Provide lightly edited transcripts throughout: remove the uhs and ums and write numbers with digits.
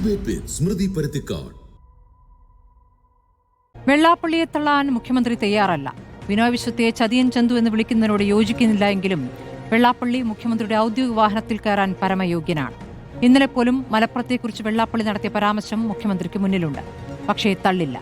Debate വിത്ത് സ്മൃതി പരുത്തിക്കാട്. വെള്ളാപ്പള്ളിയെ തള്ളാൻ മുഖ്യമന്ത്രി തയ്യാറല്ല. ബിനോയ് വിശ്വത്തെ ചതിയൻ ചന്തു എന്ന് വിളിക്കുന്നതിനോട് യോജിക്കുന്നില്ല എങ്കിലും വെള്ളാപ്പള്ളി മുഖ്യമന്ത്രിയുടെ ഔദ്യോഗിക വാഹനത്തിൽ കയറാൻ പരമയോഗ്യനാണ്. ഇന്നലെ പോലും മലപ്പുറത്തെക്കുറിച്ച് വെള്ളാപ്പള്ളി നടത്തിയ പരാമർശം മുഖ്യമന്ത്രിക്ക് മുന്നിലുണ്ട്. പക്ഷേ തള്ളില്ല.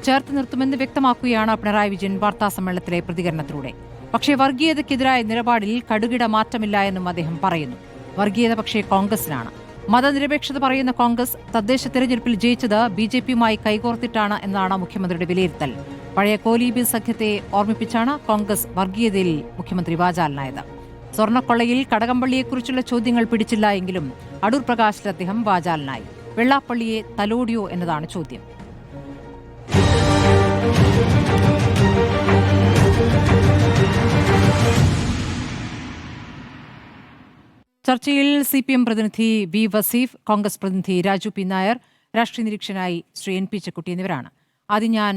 ചേർത്ത് നിർത്തുമെന്ന് വ്യക്തമാക്കുകയാണ് പിണറായി വിജയൻ വാർത്താസമ്മേളനത്തിലെ പ്രതികരണത്തിലൂടെ. പക്ഷേ വർഗീയതയ്ക്കെതിരായ നിലപാടിൽ കടുകിട മാറ്റമില്ല എന്നും അദ്ദേഹം പറയുന്നു. വർഗീയത പക്ഷേ കോൺഗ്രസിനാണ്. മതനിരപേക്ഷത പറയുന്ന കോൺഗ്രസ് തദ്ദേശ തെരഞ്ഞെടുപ്പിൽ ജയിച്ചത് BJPയുമായി കൈകോർത്തിട്ടാണ് എന്നാണ് മുഖ്യമന്ത്രിയുടെ വിലയിരുത്തൽ. പഴയ കോലീബി സഖ്യത്തെ ഓർമ്മിപ്പിച്ചാണ് കോൺഗ്രസ് വർഗീയതയിൽ മുഖ്യമന്ത്രി വാചാലനായത്. സ്വർണ്ണക്കൊള്ളയിൽ കടകംപള്ളിയെക്കുറിച്ചുള്ള ചോദ്യങ്ങൾ പിടിച്ചില്ല എങ്കിലും അടൂർ പ്രകാശിൽ അദ്ദേഹം വാചാലനായി. വെള്ളാപ്പള്ളിയെ തലോടിയോ എന്നതാണ് ചോദ്യം. ചർച്ചയിൽ CPM പ്രതിനിധി V. വസീഫ്, കോൺഗ്രസ് പ്രതിനിധി രാജു P. നായർ, രാഷ്ട്രീയ നിരീക്ഷകനായി ശ്രീ N. P. ചെക്കുട്ടി എന്നിവരാണ്. ആദ്യം ഞാൻ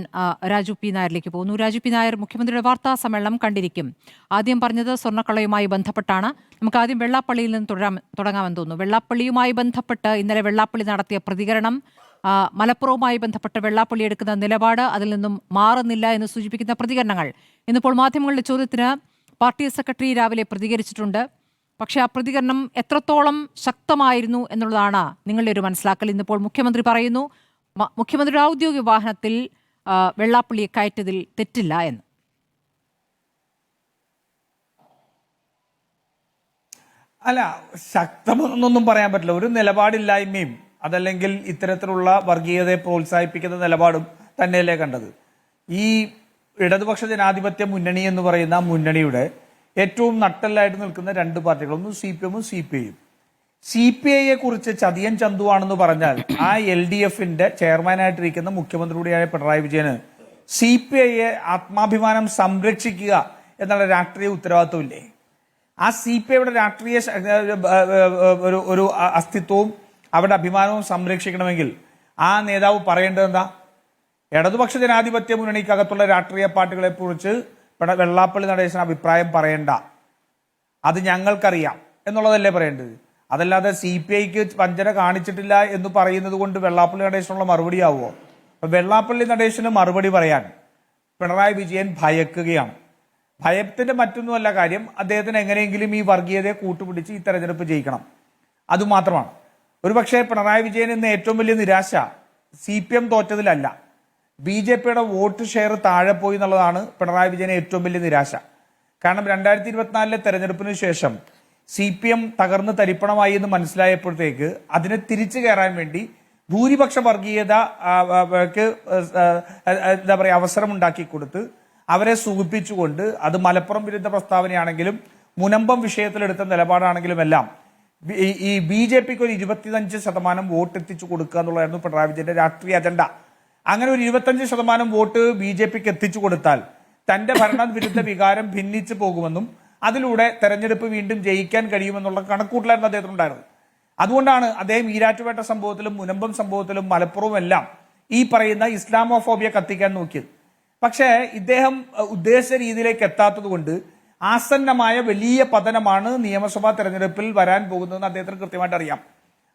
രാജു P. നായരിലേക്ക് പോകുന്നു. രാജു P. നായർ, മുഖ്യമന്ത്രിയുടെ വാർത്താ സമ്മേളനം കണ്ടിരിക്കും. ആദ്യം പറഞ്ഞത് സ്വർണ്ണക്കള്ളയുമായി ബന്ധപ്പെട്ടാണ്. നമുക്ക് ആദ്യം വെള്ളാപ്പള്ളിയിൽ നിന്ന് തുടങ്ങാമെന്ന് തോന്നുന്നു. വെള്ളാപ്പള്ളിയുമായി ബന്ധപ്പെട്ട് ഇന്നലെ വെള്ളാപ്പള്ളി നടത്തിയ പ്രതികരണം, മലപ്പുറവുമായി ബന്ധപ്പെട്ട് വെള്ളാപ്പള്ളി എടുക്കുന്ന നിലപാട്, അതിൽ നിന്നും മാറുന്നില്ല എന്ന് സൂചിപ്പിക്കുന്ന പ്രതികരണങ്ങൾ. ഇന്നിപ്പോൾ മാധ്യമങ്ങളുടെ ചോദ്യത്തിന് പാർട്ടി സെക്രട്ടറി രാവിലെ പ്രതികരിച്ചിട്ടുണ്ട്. പക്ഷേ ആ പ്രതികരണം എത്രത്തോളം ശക്തമായിരുന്നു എന്നുള്ളതാണ് നിങ്ങളുടെ ഒരു മനസ്സിലാക്കൽ. ഇന്നിപ്പോൾ മുഖ്യമന്ത്രി പറയുന്നു മുഖ്യമന്ത്രിയുടെ ഔദ്യോഗിക വാഹനത്തിൽ വെള്ളാപ്പള്ളിയെ കയറ്റതിൽ തെറ്റില്ല എന്ന്. അല്ല, ശക്തമെന്നൊന്നും പറയാൻ പറ്റില്ല. ഒരു നിലപാടില്ലായ്മയും അതല്ലെങ്കിൽ ഇത്തരത്തിലുള്ള വർഗീയതയെ പ്രോത്സാഹിപ്പിക്കുന്ന നിലപാടും തന്നെയല്ലേ കണ്ടത്. ഈ ഇടതുപക്ഷ ജനാധിപത്യ മുന്നണി എന്ന് പറയുന്ന മുന്നണിയുടെ ഏറ്റവും നട്ടലായിട്ട് നിൽക്കുന്ന രണ്ട് പാർട്ടികൾ, ഒന്ന് CPM ഉം CPIയും. CPIയെ കുറിച്ച് ചതിയൻ ചന്തുവാണെന്ന് പറഞ്ഞാൽ ആ LDFന്റെ ചെയർമാനായിട്ടിരിക്കുന്ന മുഖ്യമന്ത്രിയുടെയായ പിണറായി വിജയന് CPIയെ ആത്മാഭിമാനം സംരക്ഷിക്കുക എന്നുള്ള രാഷ്ട്രീയ ഉത്തരവാദിത്വമില്ലേ? ആ CPIയുടെ രാഷ്ട്രീയ ഒരു അസ്തിത്വവും അവരുടെ അഭിമാനവും സംരക്ഷിക്കണമെങ്കിൽ ആ നേതാവ് പറയേണ്ടത് എന്താ? ഇടതുപക്ഷ ജനാധിപത്യ മുന്നണിക്കകത്തുള്ള രാഷ്ട്രീയ പാർട്ടികളെ കുറിച്ച് വെള്ളാപ്പള്ളി നടേശൻ അഭിപ്രായം പറയണ്ട, അത് ഞങ്ങൾക്കറിയാം എന്നുള്ളതല്ലേ പറയേണ്ടത്. അതല്ലാതെ CPIക്ക് വഞ്ചന കാണിച്ചിട്ടില്ല എന്ന് പറയുന്നത് കൊണ്ട് വെള്ളാപ്പള്ളി നടേശനുള്ള മറുപടി ആവുമോ? വെള്ളാപ്പള്ളി നടേശന് മറുപടി പറയാൻ പിണറായി വിജയൻ ഭയക്കുകയാണ്. ഭയത്തിന്റെ മറ്റൊന്നുമല്ല കാര്യം, അദ്ദേഹത്തിന് എങ്ങനെയെങ്കിലും ഈ വർഗീയതയെ കൂട്ടുപിടിച്ച് ഈ തെരഞ്ഞെടുപ്പ് ജയിക്കണം, അതുമാത്രമാണ്. ഒരുപക്ഷെ പിണറായി വിജയൻ ഇന്ന് ഏറ്റവും വലിയ നിരാശ CPM തോറ്റതിലല്ല, BJPയുടെ വോട്ട് ഷെയർ താഴെ പോയി എന്നുള്ളതാണ് പിണറായി വിജയന് ഏറ്റവും വലിയ നിരാശ. കാരണം 2024 തെരഞ്ഞെടുപ്പിന് ശേഷം CPM തകർന്ന് തരിപ്പണമായി എന്ന് മനസ്സിലായപ്പോഴത്തേക്ക് അതിനെ തിരിച്ചു കയറാൻ വേണ്ടി ഭൂരിപക്ഷ വർഗീയതക്ക് എന്താ പറയുക അവസരം ഉണ്ടാക്കി കൊടുത്ത് അവരെ സൂചിപ്പിച്ചുകൊണ്ട്, അത് മലപ്പുറം വിരുദ്ധ പ്രസ്താവനയാണെങ്കിലും മുനമ്പം വിഷയത്തിലെടുത്ത നിലപാടാണെങ്കിലും എല്ലാം ഈ BJPക്ക് ഒരു 25% വോട്ട് എത്തിച്ചു കൊടുക്കുക എന്നുള്ളതായിരുന്നു പിണറായി വിജയന്റെ രാഷ്ട്രീയ അജണ്ട. അങ്ങനെ ഒരു 25% വോട്ട് BJPക്ക് എത്തിച്ചു കൊടുത്താൽ തന്റെ ഭരണവിരുദ്ധ വികാരം ഭിന്നിച്ചു പോകുമെന്നും അതിലൂടെ തെരഞ്ഞെടുപ്പ് വീണ്ടും ജയിക്കാൻ കഴിയുമെന്നുള്ള കണക്കൂട്ടലായിരുന്നു അദ്ദേഹത്തിനുണ്ടായിരുന്നത്. അതുകൊണ്ടാണ് അദ്ദേഹം ഈരാറ്റുപേട്ട സംഭവത്തിലും മുനമ്പം സംഭവത്തിലും മലപ്പുറവും എല്ലാം ഈ പറയുന്ന ഇസ്ലാമോഫോബിയ കത്തിക്കാൻ നോക്കിയത്. പക്ഷേ ഇദ്ദേഹം ഉദ്ദേശിച്ച രീതിയിലേക്ക് എത്താത്തത് കൊണ്ട് ആസന്നമായ വലിയ പതനമാണ് നിയമസഭാ തെരഞ്ഞെടുപ്പിൽ വരാൻ പോകുന്നതെന്ന് അദ്ദേഹത്തിന് കൃത്യമായിട്ട് അറിയാം.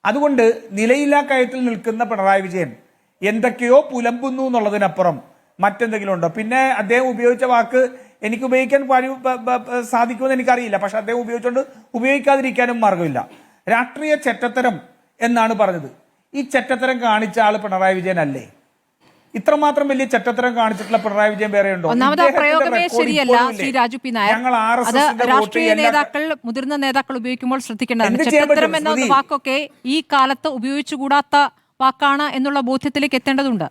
അതുകൊണ്ട് നിലയില്ലാ കയറ്റിൽ നിൽക്കുന്ന പിണറായി വിജയൻ എന്തൊക്കെയോ പുലമ്പുന്നു എന്നുള്ളതിനപ്പുറം മറ്റെന്തെങ്കിലും ഉണ്ടോ? പിന്നെ അദ്ദേഹം ഉപയോഗിച്ച വാക്ക് എനിക്ക് ഉപയോഗിക്കാൻ സാധിക്കുമെന്ന് എനിക്കറിയില്ല, പക്ഷെ അദ്ദേഹം ഉപയോഗിക്കാതിരിക്കാനും മാർഗമില്ല. രാഷ്ട്രീയ ചെറ്റത്തരം എന്നാണ് പറഞ്ഞത്. ഈ ചെറ്റത്തരം കാണിച്ച ആള് പിണറായി വിജയൻ അല്ലേ? ഇത്രമാത്രം വലിയ ചെറ്റത്തരം കാണിച്ചിട്ടുള്ള പിണറായി വിജയൻ വേറെ ഉണ്ടോ? പ്രയോഗമേ ശരിയല്ല ശ്രീ രാജു P. നായർ. അത് രാഷ്ട്രീയ നേതാക്കൾ, മുതിർന്ന നേതാക്കൾ ഉപയോഗിക്കുമ്പോൾ ശ്രദ്ധിക്കേണ്ടതാണ്. ചെറ്റത്തരം എന്ന വാക്കൊക്കെ ഈ കാലത്ത് ഉപയോഗിച്ചുകൂടാത്ത വാക്കാണ് എന്നുള്ള ബോധ്യത്തിലേക്ക് എത്തേണ്ടതുണ്ട്.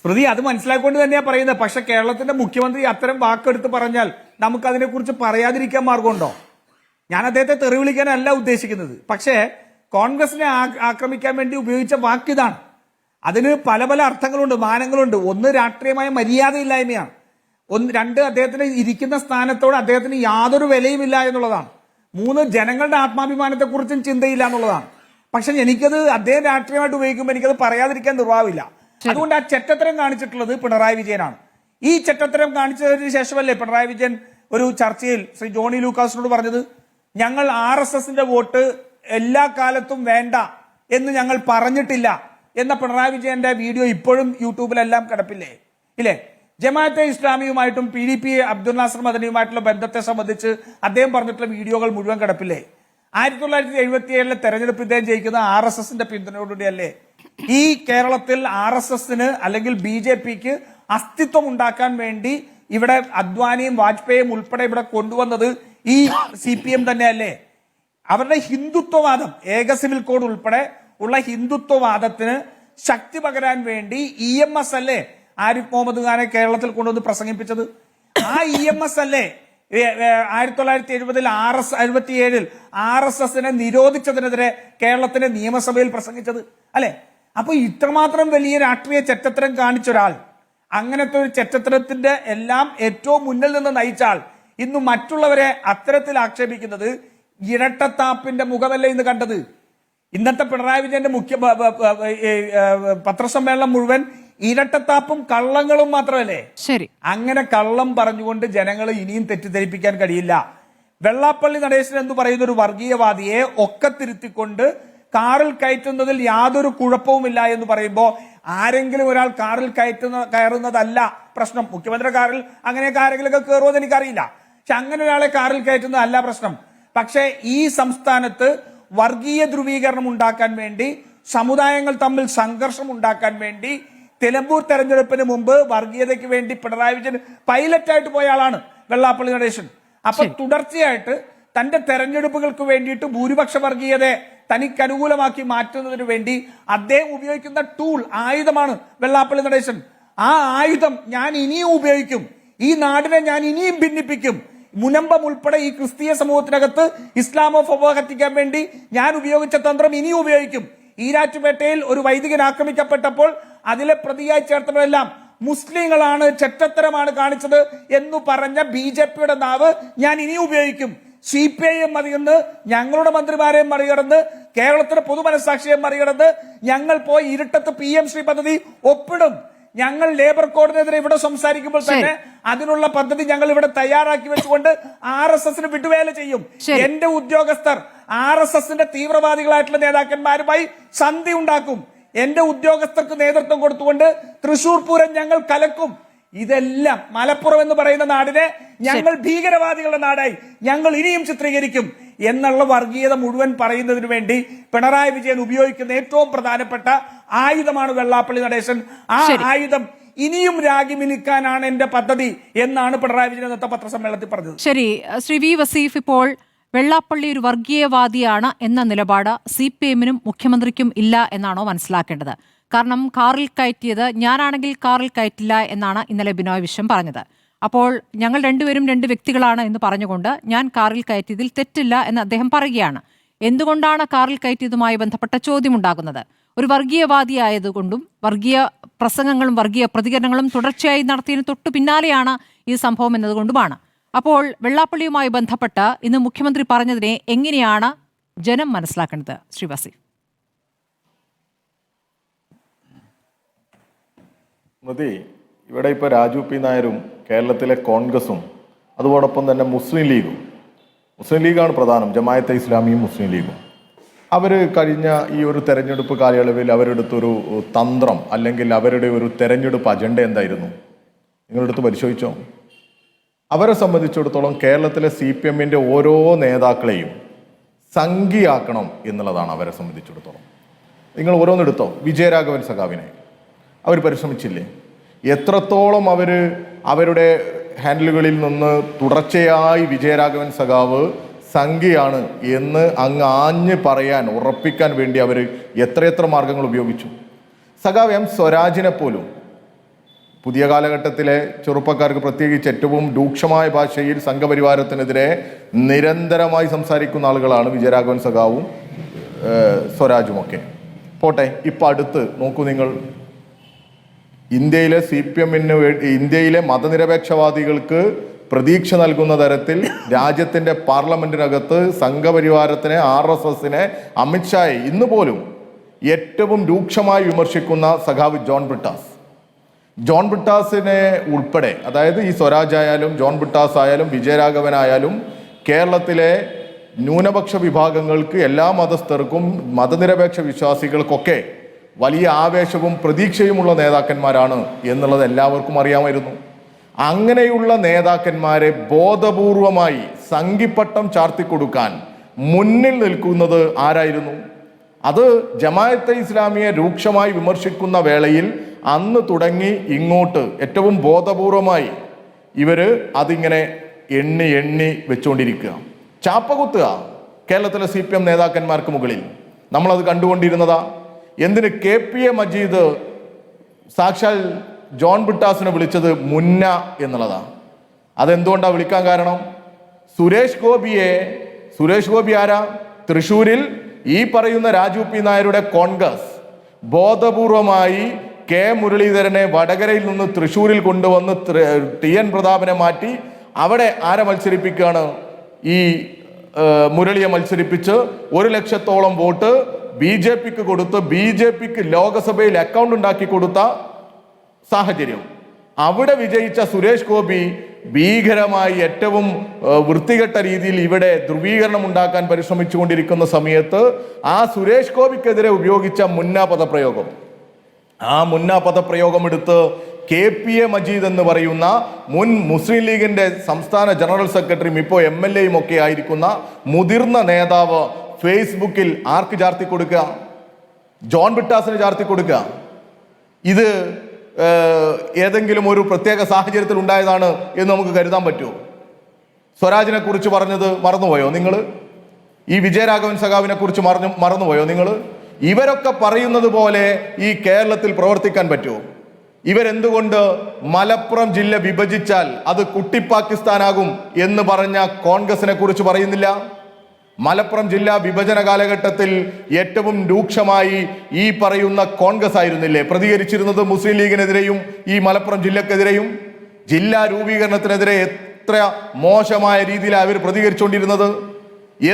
സ്മൃതി, അത് മനസ്സിലാക്കൊണ്ട് തന്നെയാ പറയുന്നത്. പക്ഷെ കേരളത്തിന്റെ മുഖ്യമന്ത്രി അത്തരം വാക്കെടുത്ത് പറഞ്ഞാൽ നമുക്ക് അതിനെക്കുറിച്ച് പറയാതിരിക്കാൻ മാർഗമുണ്ടോ? ഞാൻ അദ്ദേഹത്തെ തെറി വിളിക്കാനല്ല ഉദ്ദേശിക്കുന്നത്. പക്ഷേ കോൺഗ്രസിനെ ആക്രമിക്കാൻ വേണ്ടി ഉപയോഗിച്ച വാക്കിതാണ്. അതിന് പല പല അർത്ഥങ്ങളുണ്ട്, മാനങ്ങളുണ്ട്. ഒന്ന്, രാഷ്ട്രീയമായ മര്യാദയില്ലായ്മയാണ്. രണ്ട്, അദ്ദേഹത്തിന് ഇരിക്കുന്ന സ്ഥാനത്തോട് അദ്ദേഹത്തിന് യാതൊരു വിലയുമില്ല എന്നുള്ളതാണ്. മൂന്ന്, ജനങ്ങളുടെ ആത്മാഭിമാനത്തെക്കുറിച്ചും ചിന്തയില്ല എന്നുള്ളതാണ്. പക്ഷെ എനിക്കത് അദ്ദേഹം രാഷ്ട്രീയമായിട്ട് ഉപയോഗിക്കുമ്പോൾ എനിക്കത് പറയാതിരിക്കാൻ നിർവാഹമില്ല. അതുകൊണ്ട് ആ ചെറ്റത്തരം കാണിച്ചിട്ടുള്ളത് പിണറായി വിജയനാണ്. ഈ ചെറ്റത്തരം കാണിച്ചതിന് ശേഷമല്ലേ പിണറായി വിജയൻ ഒരു ചർച്ചയിൽ ശ്രീ ജോണി ലൂക്കാസിനോട് പറഞ്ഞത് ഞങ്ങൾ RSSന്റെ വോട്ട് എല്ലാ കാലത്തും വേണ്ട എന്ന് ഞങ്ങൾ പറഞ്ഞിട്ടില്ല എന്ന പിണറായി വിജയന്റെ വീഡിയോ ഇപ്പോഴും യൂട്യൂബിലെല്ലാം കിടപ്പില്ലേ? ഇല്ലേ? ജമാഅത്തെ ഇസ്ലാമിയുമായിട്ടും PDP അബ്ദുൽ നാസർ മദനിയുമായിട്ടുള്ള ബന്ധത്തെ സംബന്ധിച്ച് അദ്ദേഹം പറഞ്ഞിട്ടുള്ള വീഡിയോകൾ മുഴുവൻ കിടപ്പില്ലേ? 1977 തെരഞ്ഞെടുപ്പ് ഇദ്ദേഹം ജയിക്കുന്ന RSSന്റെ പിന്തുണയോടുകൂടിയല്ലേ? ഈ കേരളത്തിൽ RSSന് അല്ലെങ്കിൽ BJPക്ക് അസ്തിത്വം ഉണ്ടാക്കാൻ വേണ്ടി ഇവിടെ അദ്വാനിയും വാജ്പേയിയും ഉൾപ്പെടെ ഇവിടെ കൊണ്ടുവന്നത് ഈ CPM തന്നെയല്ലേ? അവരുടെ ഹിന്ദുത്വവാദം, ഏക സിവിൽ കോഡ് ഉൾപ്പെടെ ഉള്ള ഹിന്ദുത്വവാദത്തിന് ശക്തി പകരാൻ വേണ്ടി EMS അല്ലേ ആരിഫ് മുഹമ്മദ് ഖാനെ കേരളത്തിൽ കൊണ്ടുവന്ന് പ്രസംഗിപ്പിച്ചത്? ആ EMS അല്ലേ 1977 RSSനെ നിരോധിച്ചതിനെതിരെ കേരളത്തിന്റെ നിയമസഭയിൽ പ്രസംഗിച്ചത്? അല്ലെ? അപ്പൊ ഇത്രമാത്രം വലിയ രാഷ്ട്രീയ ചെറ്റത്തരം കാണിച്ചൊരാൾ, അങ്ങനത്തെ ഒരു ചെറ്റത്തരത്തിന്റെ എല്ലാം ഏറ്റവും മുന്നിൽ നിന്ന് നയിച്ചാൽ ഇന്ന് മറ്റുള്ളവരെ അത്തരത്തിൽ ആക്ഷേപിക്കുന്നത് ഇരട്ടത്താപ്പിന്റെ മുഖമല്ലേ ഇന്ന് കണ്ടത്? ഇന്നത്തെ പിണറായി വിജയന്റെ പത്രസമ്മേളനം മുഴുവൻ ഇരട്ടത്താപ്പും കള്ളങ്ങളും മാത്രമല്ലേ? ശരി. അങ്ങനെ കള്ളം പറഞ്ഞുകൊണ്ട് ജനങ്ങളെ ഇനിയും തെറ്റിദ്ധരിപ്പിക്കാൻ കഴിയില്ല. വെള്ളാപ്പള്ളി നടേശൻ എന്ന് പറയുന്ന ഒരു വർഗീയവാദിയെ ഒക്കത്തിരുത്തിക്കൊണ്ട് കാറിൽ കയറ്റുന്നതിൽ യാതൊരു കുഴപ്പവുമില്ല എന്ന് പറയുമ്പോൾ ആരെങ്കിലും ഒരാൾ കാറിൽ കയറുന്നതല്ല പ്രശ്നം. മുഖ്യമന്ത്രി കാറിൽ അങ്ങനെയൊക്കെ ആരെങ്കിലുമൊക്കെ കയറുമെന്ന് എനിക്കറിയില്ല. പക്ഷെ അങ്ങനെ ഒരാളെ കാറിൽ കയറ്റുന്നതല്ല പ്രശ്നം. പക്ഷേ ഈ സംസ്ഥാനത്ത് വർഗീയ ധ്രുവീകരണം ഉണ്ടാക്കാൻ വേണ്ടി, സമുദായങ്ങൾ തമ്മിൽ സംഘർഷം ഉണ്ടാക്കാൻ വേണ്ടി, നിലമ്പൂർ തെരഞ്ഞെടുപ്പിന് മുമ്പ് വർഗീയതയ്ക്ക് വേണ്ടി പിണറായി വിജയൻ പൈലറ്റായിട്ട് പോയ ആളാണ് വെള്ളാപ്പള്ളി നടേശൻ. അപ്പൊ തുടർച്ചയായിട്ട് തന്റെ തെരഞ്ഞെടുപ്പുകൾക്ക് വേണ്ടിയിട്ട് ഭൂരിപക്ഷ വർഗീയതയെ തനിക്ക് അനുകൂലമാക്കി മാറ്റുന്നതിന് വേണ്ടി അദ്ദേഹം ഉപയോഗിക്കുന്ന ടൂൾ, ആയുധമാണ് വെള്ളാപ്പള്ളി നടേശൻ. ആ ആയുധം ഞാൻ ഇനിയും ഉപയോഗിക്കും. ഈ നാടിനെ ഞാൻ ഇനിയും ഭിന്നിപ്പിക്കും. മുനമ്പം ഉൾപ്പെടെ ഈ ക്രിസ്തീയ സമൂഹത്തിനകത്ത് ഇസ്ലാമോഫോബോ കത്തിക്കാൻ വേണ്ടി ഞാൻ ഉപയോഗിച്ച തന്ത്രം ഇനിയും ഉപയോഗിക്കും. ഈരാറ്റുപേട്ടയിൽ ഒരു വൈദികൻ ആക്രമിക്കപ്പെട്ടപ്പോൾ അതിലെ പ്രതിയായി ചേർത്തവരെല്ലാം മുസ്ലിങ്ങളാണ്, ചെറ്റത്തരമാണ് കാണിച്ചത് എന്ന് പറഞ്ഞ BJPയുടെ നാവ് ഞാൻ ഇനിയും ഉപയോഗിക്കും. CPIയെ മറികടന്ന്, ഞങ്ങളുടെ മന്ത്രിമാരെ മറികടന്ന്, കേരളത്തിലെ പൊതുമനസാക്ഷിയെ മറികടന്ന് ഞങ്ങൾ പോയി ഇരട്ടത്ത് PM-ശ്രീ പദ്ധതി ഒപ്പിടും. ഞങ്ങൾ ലേബർ കോഡിനെതിരെ ഇവിടെ സംസാരിക്കുമ്പോൾ തന്നെ അതിനുള്ള പദ്ധതി ഞങ്ങൾ ഇവിടെ തയ്യാറാക്കി വെച്ചുകൊണ്ട് RSSന് വിട്ടുവേല ചെയ്യും. എന്റെ ഉദ്യോഗസ്ഥർ RSSന്റെ തീവ്രവാദികളായിട്ടുള്ള നേതാക്കന്മാരുമായി സന്ധി ഉണ്ടാക്കും. എന്റെ ഉദ്യോഗസ്ഥർക്ക് നേതൃത്വം കൊടുത്തുകൊണ്ട് തൃശൂർ പൂരം ഞങ്ങൾ കലക്കും. ഇതെല്ലാം മലപ്പുറം എന്ന് പറയുന്ന നാടിനെ ഞങ്ങൾ ഭീകരവാദികളുടെ നാടായി ഞങ്ങൾ ഇനിയും ചിത്രീകരിക്കും എന്നുള്ള വർഗീയത മുഴുവൻ പറയുന്നതിന് വേണ്ടി പിണറായി വിജയൻ ഉപയോഗിക്കുന്ന ഏറ്റവും പ്രധാനപ്പെട്ട ആയുധമാണ് വെള്ളാപ്പള്ളി നടേശൻ. ആ ആയുധം ഇനിയും രാഗി മിനുക്കാനാണ് എന്റെ പദ്ധതി എന്നാണ് പിണറായി വിജയൻ ഇന്നത്തെ പത്രസമ്മേളനത്തിൽ പറഞ്ഞത്. ശരി, ശ്രീ V. വസീഫ്, ഇപ്പോൾ വെള്ളാപ്പള്ളി ഒരു വർഗീയവാദിയാണ് എന്ന നിലപാട് CPMനും മുഖ്യമന്ത്രിക്കും ഇല്ല എന്നാണോ മനസ്സിലാക്കേണ്ടത്? കാരണം കാറിൽ കയറ്റിയത് ഞാനാണെങ്കിൽ കാറിൽ കയറ്റില്ല എന്നാണ് ഇന്നലെ ബിനോയ് വിശ്വം പറഞ്ഞത്. അപ്പോൾ ഞങ്ങൾ രണ്ടുപേരും രണ്ട് വ്യക്തികളാണ് എന്ന് പറഞ്ഞുകൊണ്ട് ഞാൻ കാറിൽ കയറ്റിയതിൽ തെറ്റില്ല എന്ന് അദ്ദേഹം പറയുകയാണ്. എന്തുകൊണ്ടാണ് കാറിൽ കയറ്റിയതുമായി ബന്ധപ്പെട്ട ചോദ്യമുണ്ടാകുന്നത്? ഒരു വർഗീയവാദിയായതുകൊണ്ടും വർഗീയ പ്രസംഗങ്ങളും വർഗീയ പ്രതികരണങ്ങളും തുടർച്ചയായി നടത്തിയതിന് തൊട്ടു പിന്നാലെയാണ് ഈ സംഭവം എന്നതുകൊണ്ടുമാണ്. അപ്പോൾ വെള്ളാപ്പള്ളിയുമായി ബന്ധപ്പെട്ട് ഇന്ന് മുഖ്യമന്ത്രി പറഞ്ഞതിനെ എങ്ങനെയാണ് ജനം മനസ്സിലാക്കേണ്ടത്? ശ്രീ വസീഫ്. ഇവിടെ ഇപ്പോൾ രാജു P. നായരും കേരളത്തിലെ കോൺഗ്രസും അതോടൊപ്പം തന്നെ മുസ്ലിം ലീഗാണ് പ്രധാനം, ജമാഅത്തെ ഇസ്ലാമിയും മുസ്ലിം ലീഗും. അവർ കഴിഞ്ഞ ഈ ഒരു തെരഞ്ഞെടുപ്പ് കാലയളവിൽ അവരെടുത്തൊരു തന്ത്രം അല്ലെങ്കിൽ അവരുടെ ഒരു തെരഞ്ഞെടുപ്പ് അജണ്ട എന്തായിരുന്നു? നിങ്ങളെടുത്ത് പരിശോധിച്ചോ? അവരെ സംബന്ധിച്ചിടത്തോളം കേരളത്തിലെ CPMന്റെ ഓരോ നേതാക്കളെയും സംഘിയാക്കണം എന്നുള്ളതാണ് അവരെ സംബന്ധിച്ചിടത്തോളം. നിങ്ങൾ ഓരോന്നെടുത്തോ. വിജയരാഘവൻ സഖാവിനെ അവർ പരിശ്രമിച്ചില്ലേ? എത്രത്തോളം അവരുടെ ഹാൻഡിലുകളിൽ നിന്ന് തുടർച്ചയായി വിജയരാഘവൻ സഖാവ് സംഘിയാണ് എന്ന് അങ്ങ് ആഞ്ഞ് പറയാൻ, ഉറപ്പിക്കാൻ വേണ്ടി അവർ എത്രയെത്ര മാർഗങ്ങൾ ഉപയോഗിച്ചു. സഖാവ് M. സ്വരാജിനെ പോലും പുതിയ കാലഘട്ടത്തിലെ ചെറുപ്പക്കാർക്ക് പ്രത്യേകിച്ച് ഏറ്റവും രൂക്ഷമായ ഭാഷയിൽ സംഘപരിവാരത്തിനെതിരെ നിരന്തരമായി സംസാരിക്കുന്ന ആളുകളാണ് വിജയരാഘവൻ സഖാവും സ്വരാജുമൊക്കെ. പോട്ടെ, ഇപ്പം അടുത്ത് നോക്കൂ നിങ്ങൾ, ഇന്ത്യയിലെ CPMന് ഇന്ത്യയിലെ മതനിരപേക്ഷവാദികൾക്ക് പ്രതീക്ഷ നൽകുന്ന തരത്തിൽ രാജ്യത്തിൻ്റെ പാർലമെന്റിനകത്ത് സംഘപരിവാരത്തിനെ, RSSനെ, അമിത്ഷായെ ഇന്ന് പോലും ഏറ്റവും രൂക്ഷമായി വിമർശിക്കുന്ന സഖാവ് ജോൺ ബ്രിട്ടാസിനെ ഉൾപ്പെടെ, അതായത് ഈ സ്വരാജ് ആയാലും ജോൺ ബ്രിട്ടാസ് ആയാലും വിജയരാഘവൻ ആയാലും കേരളത്തിലെ ന്യൂനപക്ഷ വിഭാഗങ്ങൾക്ക്, എല്ലാ മതസ്ഥർക്കും, മതനിരപേക്ഷ വിശ്വാസികൾക്കൊക്കെ വലിയ ആവേശവും പ്രതീക്ഷയുമുള്ള നേതാക്കന്മാരാണ് എന്നുള്ളത് എല്ലാവർക്കും അറിയാമായിരുന്നു. അങ്ങനെയുള്ള നേതാക്കന്മാരെ ബോധപൂർവമായി സംഘിപ്പട്ടം ചാർത്തിക്കൊടുക്കാൻ മുന്നിൽ നിൽക്കുന്നത് ആരായിരുന്നു? അത് ജമാഅത്തെ ഇസ്ലാമിയെ രൂക്ഷമായി വിമർശിക്കുന്ന വേളയിൽ അന്ന് തുടങ്ങി ഇങ്ങോട്ട് ഏറ്റവും ബോധപൂർവമായി ഇവര് അതിങ്ങനെ എണ്ണി എണ്ണി വെച്ചുകൊണ്ടിരിക്കുക, ചാപ്പകുത്തുക കേരളത്തിലെ CPM നേതാക്കന്മാർക്ക് മുകളിൽ. നമ്മളത് കണ്ടുകൊണ്ടിരുന്നതാ. എന്തിന് KPA മജീദ് സാക്ഷാൽ ജോൺ ബ്രിട്ടാസിനെ വിളിച്ചത് മുന്ന എന്നുള്ളതാണ്. അതെന്തുകൊണ്ടാണ് വിളിക്കാൻ കാരണം? സുരേഷ് ഗോപി ആരാ? തൃശ്ശൂരിൽ ഈ പറയുന്ന രാജു പി നായരുടെ കോൺഗ്രസ് ബോധപൂർവമായി കെ മുരളീധരനെ വടകരയിൽ നിന്ന് തൃശ്ശൂരിൽ കൊണ്ടുവന്ന് TN പ്രതാപനെ മാറ്റി അവിടെ ആരെ മത്സരിപ്പിക്കുകയാണ്? ഈ മുരളിയെ മത്സരിപ്പിച്ച് 1 ലക്ഷത്തോളം വോട്ട് BJPക്ക് കൊടുത്ത് BJPക്ക് ലോകസഭയിൽ അക്കൗണ്ട് ഉണ്ടാക്കി കൊടുത്ത സാഹചര്യം. അവിടെ വിജയിച്ച സുരേഷ് ഗോപി ഭീകരമായി ഏറ്റവും വൃത്തികെട്ട രീതിയിൽ ഇവിടെ ധ്രുവീകരണം ഉണ്ടാക്കാൻ പരിശ്രമിച്ചുകൊണ്ടിരിക്കുന്ന സമയത്ത് ആ സുരേഷ് ഗോപിക്കെതിരെ ഉപയോഗിച്ച മുന്ന പദപ്രയോഗം എടുത്ത് KPA മജീദ് എന്ന് പറയുന്ന മുൻ മുസ്ലിം ലീഗിന്റെ സംസ്ഥാന ജനറൽ സെക്രട്ടറിയും ഇപ്പോൾ MLAയും ഒക്കെ ആയിരിക്കുന്ന മുതിർന്ന നേതാവ് ഫേസ്ബുക്കിൽ ആർക്ക് ചാർത്തി കൊടുക്കുക? ജോൺ ബ്രിട്ടാസിന് ചാർത്തി കൊടുക്കുക. ഇത് ഏതെങ്കിലും ഒരു പ്രത്യേക സാഹചര്യത്തിൽ ഉണ്ടായതാണ് എന്ന് നമുക്ക് കരുതാൻ പറ്റുമോ? സ്വരാജിനെ കുറിച്ച് പറഞ്ഞത് മറന്നുപോയോ നിങ്ങൾ? ഈ വിജയരാഘവൻ സഖാവിനെ കുറിച്ച് മറന്നുപോയോ നിങ്ങൾ? ഇവരൊക്കെ പറയുന്നത് പോലെ ഈ കേരളത്തിൽ പ്രവർത്തിക്കാൻ പറ്റുമോ? ഇവരെന്തുകൊണ്ട് മലപ്പുറം ജില്ല വിഭജിച്ചാൽ അത് കുട്ടി പാകിസ്ഥാനാകും എന്ന് പറഞ്ഞ കോൺഗ്രസിനെ കുറിച്ച് പറയുന്നില്ല? മലപ്പുറം ജില്ലാ വിഭജന കാലഘട്ടത്തിൽ ഏറ്റവും രൂക്ഷമായി ഈ പറയുന്ന കോൺഗ്രസ് ആയിരുന്നില്ലേ പ്രതികരിച്ചിരുന്നത് മുസ്ലിം ലീഗിനെതിരെയും ഈ മലപ്പുറം ജില്ലക്കെതിരെയും? ജില്ലാ രൂപീകരണത്തിനെതിരെ എത്ര മോശമായ രീതിയിലാണ് അവർ പ്രതികരിച്ചുകൊണ്ടിരുന്നത്.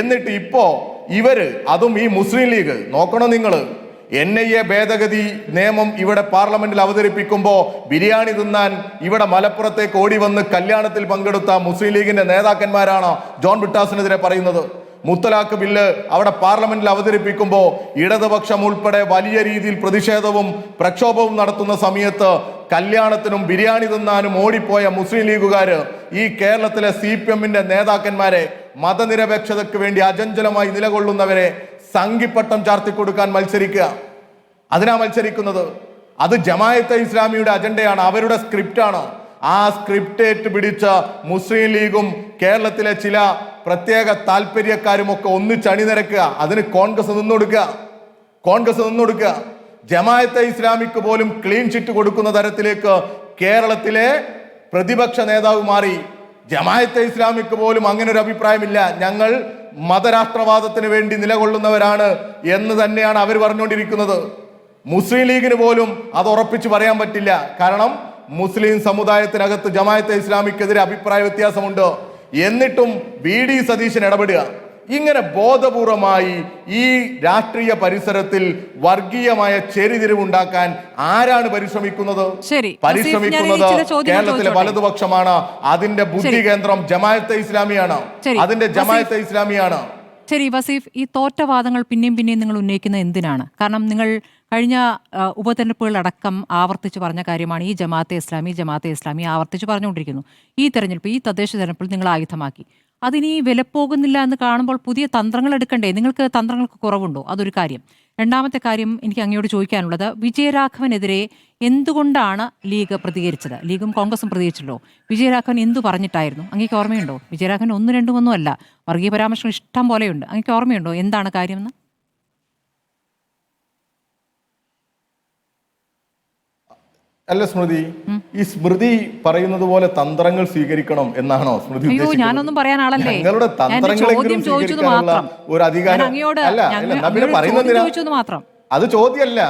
എന്നിട്ട് ഇപ്പോ ഇവര്, അതും ഈ മുസ്ലിം ലീഗ് നോക്കണം നിങ്ങൾ, NIA ഭേദഗതി നിയമം ഇവിടെ പാർലമെന്റിൽ അവതരിപ്പിക്കുമ്പോൾ ബിരിയാണി തിന്നാൻ ഇവിടെ മലപ്പുറത്തേക്ക് ഓടി വന്ന് കല്യാണത്തിൽ പങ്കെടുത്ത മുസ്ലിം ലീഗിന്റെ നേതാക്കന്മാരാണ് ജോൺ ബ്രിട്ടാസിനെതിരെ പറയുന്നത്. മുത്തലാഖ് ബില്ല് അവിടെ പാർലമെന്റിൽ അവതരിപ്പിക്കുമ്പോൾ ഇടതുപക്ഷം ഉൾപ്പെടെ വലിയ രീതിയിൽ പ്രതിഷേധവും പ്രക്ഷോഭവും നടത്തുന്ന സമയത്ത് കല്യാണത്തിനും ബിരിയാണി തിന്നാനും ഓടിപ്പോയ മുസ്ലിം ലീഗുകാര് ഈ കേരളത്തിലെ CPMന്റെ നേതാക്കന്മാരെ, മതനിരപേക്ഷതയ്ക്ക് വേണ്ടി അചഞ്ചലമായി നിലകൊള്ളുന്നവരെ സംഘിപ്പട്ടം ചാർത്തിക്കൊടുക്കാൻ അതിനാ മത്സരിക്കുന്നത്. അത് ജമാഅത്തെ ഇസ്ലാമിയുടെ അജണ്ടയാണ്, അവരുടെ സ്ക്രിപ്റ്റാണ്. ആ സ്ക്രിപ്റ്റ് ഏറ്റുപിടിച്ച മുസ്ലിം ലീഗും കേരളത്തിലെ ചില പ്രത്യേക താല്പര്യക്കാരും ഒക്കെ ഒന്നിച്ചണിനിരക്കുക. അതിന് കോൺഗ്രസ് നിന്നൊടുക്കുക. ജമാഅത്തെ ഇസ്ലാമിക്ക് പോലും ക്ലീൻ ചിറ്റ് കൊടുക്കുന്ന തരത്തിലേക്ക് കേരളത്തിലെ പ്രതിപക്ഷ നേതാവ് മാറി. ജമാഅത്തെ ഇസ്ലാമിക്ക് പോലും അങ്ങനെ ഒരു അഭിപ്രായമില്ല, ഞങ്ങൾ മതരാഷ്ട്രവാദത്തിന് വേണ്ടി നിലകൊള്ളുന്നവരാണ് എന്ന് തന്നെയാണ് അവർ പറഞ്ഞുകൊണ്ടിരിക്കുന്നത്. മുസ്ലിം ലീഗിന് പോലും അത് ഉറപ്പിച്ച് പറയാൻ പറ്റില്ല. കാരണം മുസ്ലിം സമുദായത്തിനകത്ത് ജമാഅത്തെ ഇസ്ലാമിക്കെതിരെ അഭിപ്രായ വ്യത്യാസമുണ്ട്. എന്നിട്ടും VD സതീശൻ ഇടപെടുക. ഇങ്ങനെ ബോധപൂർവമായി ഈ രാഷ്ട്രീയ പരിസരത്തിൽ വർഗീയമായ ചെരിതിരിവുണ്ടാക്കാൻ ആരാണ് പരിശ്രമിക്കുന്നത്? കേരളത്തിലെ വലതുപക്ഷമാണ്. അതിന്റെ ബുദ്ധി കേന്ദ്രം ജമാഅത്തെ ഇസ്ലാമിയാണ്. ശരി വസീഫ്, ഈ തോറ്റവാദങ്ങൾ പിന്നെയും നിങ്ങൾ ഉന്നയിക്കുന്നത് എന്തിനാണ്? കാരണം നിങ്ങൾ കഴിഞ്ഞ ഉപതെരഞ്ഞെടുപ്പുകളടക്കം ആവർത്തിച്ച് പറഞ്ഞ കാര്യമാണ് ഈ ജമാഅത്തെ ഇസ്ലാമി ആവർത്തിച്ച് പറഞ്ഞുകൊണ്ടിരിക്കുന്നു. ഈ തെരഞ്ഞെടുപ്പ്, ഈ തദ്ദേശ തെരഞ്ഞെടുപ്പിൽ നിങ്ങൾ ആയുധമാക്കി. അതിനി വിലപ്പോകുന്നില്ല എന്ന് കാണുമ്പോൾ പുതിയ തന്ത്രങ്ങൾ എടുക്കണ്ടേ? നിങ്ങൾക്ക് തന്ത്രങ്ങൾക്ക് കുറവുണ്ടോ? അതൊരു കാര്യം. രണ്ടാമത്തെ കാര്യം എനിക്ക് അങ്ങയോട് ചോദിക്കാനുള്ളത്, വിജയരാഘവനെതിരെ എന്തുകൊണ്ടാണ് ലീഗ് പ്രതികരിച്ചത്? ലീഗും കോൺഗ്രസും പ്രതികരിച്ചല്ലോ. വിജയരാഘവൻ എന്തു പറഞ്ഞിട്ടായിരുന്നു? അങ്ങേക്ക് ഓർമ്മയുണ്ടോ? വിജയരാഘവൻ 1, 2 അല്ല, വർഗീയ പരാമർശം ഇഷ്ടം പോലെയുണ്ട്. അങ്ങേക്ക് ഓർമ്മയുണ്ടോ എന്താണ് കാര്യമെന്ന്? അല്ല സ്മൃതി, ഈ സ്മൃതി പറയുന്നത് പോലെ തന്ത്രങ്ങൾ സ്വീകരിക്കണം എന്നാണോ സ്മൃതി? ഞാനൊന്നും പറയാൻ ആളല്ലേ. ഞങ്ങളുടെ തന്ത്രങ്ങളെങ്കിലും സ്വീകരിക്കാനുള്ള ഒരു അധികാരം അല്ല. മാത്രം അത് ചോദ്യമല്ല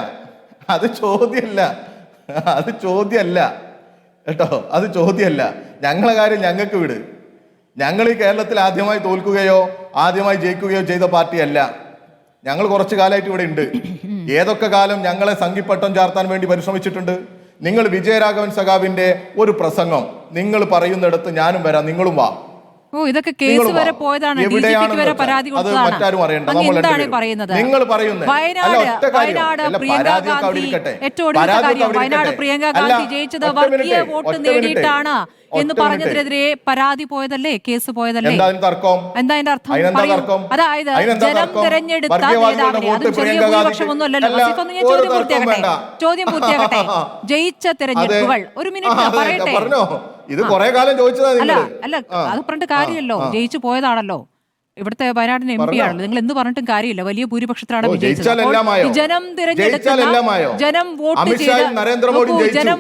കേട്ടോ, അത് ചോദ്യമല്ല. ഞങ്ങളെ കാര്യം ഞങ്ങൾക്ക് വിട്. ഞങ്ങൾ ഈ കേരളത്തിൽ ആദ്യമായി തോൽക്കുകയോ ആദ്യമായി ജയിക്കുകയോ ചെയ്ത പാർട്ടിയല്ല. ഞങ്ങൾ കുറച്ചു കാലമായിട്ട് ഇവിടെ ഉണ്ട്. ഏതൊക്കെ കാലം ഞങ്ങളെ സംഘിപ്പട്ടം ചാർത്താൻ വേണ്ടി പരിശ്രമിച്ചിട്ടുണ്ട്. നിങ്ങൾ വിജയരാഘവൻ സഖാവിന്റെ ഒരു പ്രസംഗം നിങ്ങൾ പറയുന്നിടത്ത് ഞാനും വരാം, നിങ്ങളും വാ. ഓ ഇതൊക്കെ കേസ് വരെ പോയതാണ്, DGP വരെ പരാതി കൊടുത്തതാണ്. എന്താണ് പറയുന്നത്? വയനാട് പ്രിയങ്ക ഗാന്ധി ഏറ്റവും ഒടുവിലത്തെ കാര്യം, വയനാട് പ്രിയങ്ക ഗാന്ധി ജയിച്ചത് വർഗീയ വോട്ട് നേടിയിട്ടാണ് എന്ന് പറഞ്ഞതിനെതിരെ പരാതി പോയതല്ലേ, കേസ് പോയതല്ലേ? എന്താ അതിന്റെ അർത്ഥം? അതായത് ജനം തെരഞ്ഞെടുത്ത നേതാവിനെ, അതും ചെറിയ ഭൂരിപക്ഷം ഒന്നുമല്ലല്ലോ. വസീഫ്, ഞാൻ ചോദ്യം പൂർത്തിയാകട്ടെ. ജയിച്ച തെരഞ്ഞെടുപ്പുകൾ, ഒരു മിനിറ്റ് പറയട്ടെ. ഇത് കുറെ കാലം ചോദിച്ചതാ. അല്ല അത് പറഞ്ഞിട്ട് കാര്യമല്ലോ, ജയിച്ചു പോയതാണല്ലോ. ഇവിടുത്തെ വയനാടിന് MP ആണല്ലോ. നിങ്ങൾ എന്ത് പറഞ്ഞിട്ടും കാര്യമില്ല, വലിയ ഭൂരിപക്ഷത്തിലാണ് വിജയിച്ചത്. ജനം തിരഞ്ഞെടുത്ത, ജനം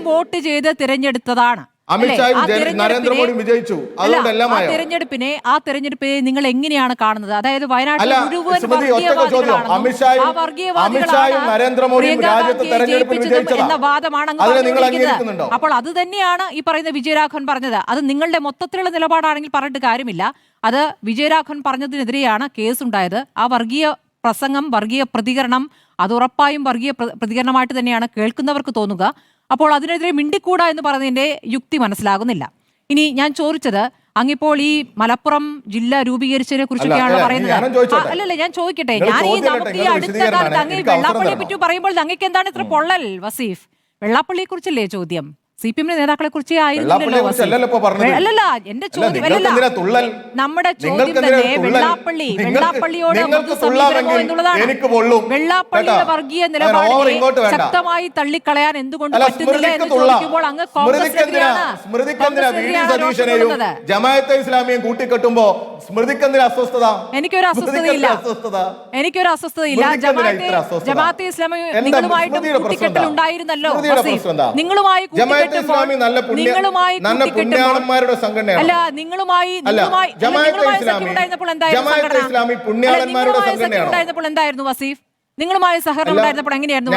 വോട്ട് ചെയ്ത് തിരഞ്ഞെടുത്തതാണ്. നരേന്ദ്രമോദി വിജയിച്ചു. ആ തെരഞ്ഞെടുപ്പിനെ നിങ്ങൾ എങ്ങനെയാണ് കാണുന്നത്? അതായത് വയനാട്ടിൽ മുഴുവൻ എന്ന വാദമാണ് അങ്ങ്. അപ്പോൾ അത് തന്നെയാണ് ഈ പറയുന്ന വിജയരാഘവൻ പറഞ്ഞത്. അത് നിങ്ങളുടെ മൊത്തത്തിലുള്ള നിലപാടാണെങ്കിൽ പറഞ്ഞിട്ട് കാര്യമില്ല. അത് വിജയരാഘവൻ പറഞ്ഞതിനെതിരെയാണ് കേസുണ്ടായത്. ആ വർഗീയ പ്രസംഗം, വർഗീയ പ്രതികരണം, അത് ഉറപ്പായും വർഗീയ പ്രതികരണമായിട്ട് തന്നെയാണ് കേൾക്കുന്നവർക്ക് തോന്നുക. അപ്പോൾ അതിനെതിരെ മിണ്ടിക്കൂടാ എന്ന് പറഞ്ഞതിന്റെ യുക്തി മനസ്സിലാകുന്നില്ല. ഇനി ഞാൻ ചോദിച്ചത്, അങ്ങിപ്പോൾ ഈ മലപ്പുറം ജില്ല രൂപീകരിച്ചതിനെ കുറിച്ചൊക്കെയാണ് പറയുന്നത്. അല്ലല്ല, ഞാൻ ചോദിക്കട്ടെ, ഞാൻ നമുക്ക് ഈ അടുത്ത കാലത്ത് അങ്ങ് വെള്ളാപ്പള്ളിയെ പറ്റി പറയുമ്പോൾ അങ്ങേക്ക് എന്താണ് ഇത്ര പൊള്ളൽ? വസീഫ്, വെള്ളാപ്പള്ളിയെ കുറിച്ചല്ലേ ചോദ്യം? CPM നേതാക്കളെ കുറിച്ചേ ആയിരുന്നില്ലല്ലോ. അല്ലല്ല, എന്റെ ചോദ്യം നമ്മുടെ ചോദ്യം തന്നെ വെള്ളാപ്പള്ളിയോട് സമീപനമോ എന്നുള്ളതാണ്. വെള്ളാപ്പള്ളിയുടെ വർഗീയ നിലപാടിനെ ശക്തമായി തള്ളിക്കളയാൻ എന്തുകൊണ്ട് പറ്റുന്നില്ല എന്ന് ചോദിക്കുമ്പോൾ അങ്ങ് കോൺഗ്രസിനെതിരെയാണ് ജമാഅത്തെ ഇസ്ലാമിയെ കൂട്ടിക്കെട്ടുമ്പോ സ്മൃതിക്കെന്തിന് അസ്വസ്ഥത? എനിക്കൊരു അസ്വസ്ഥതയില്ല. ജമാഅത്തെ ഇസ്ലാമി നിങ്ങളുമായിട്ട് കൂട്ടിക്കെട്ടലുണ്ടായിരുന്നല്ലോ. നിങ്ങളുമായി പുണ്യാളന്മാരുടെ സംഘടനയാണ്. അല്ല, നിങ്ങളുമായി ഉണ്ടായിരുന്നപ്പോൾ എന്തായിരുന്നു വസീഫ്? നിങ്ങളുമായി സഹകരണം ഉണ്ടായിരുന്നപ്പോൾ എങ്ങനെയായിരുന്നു?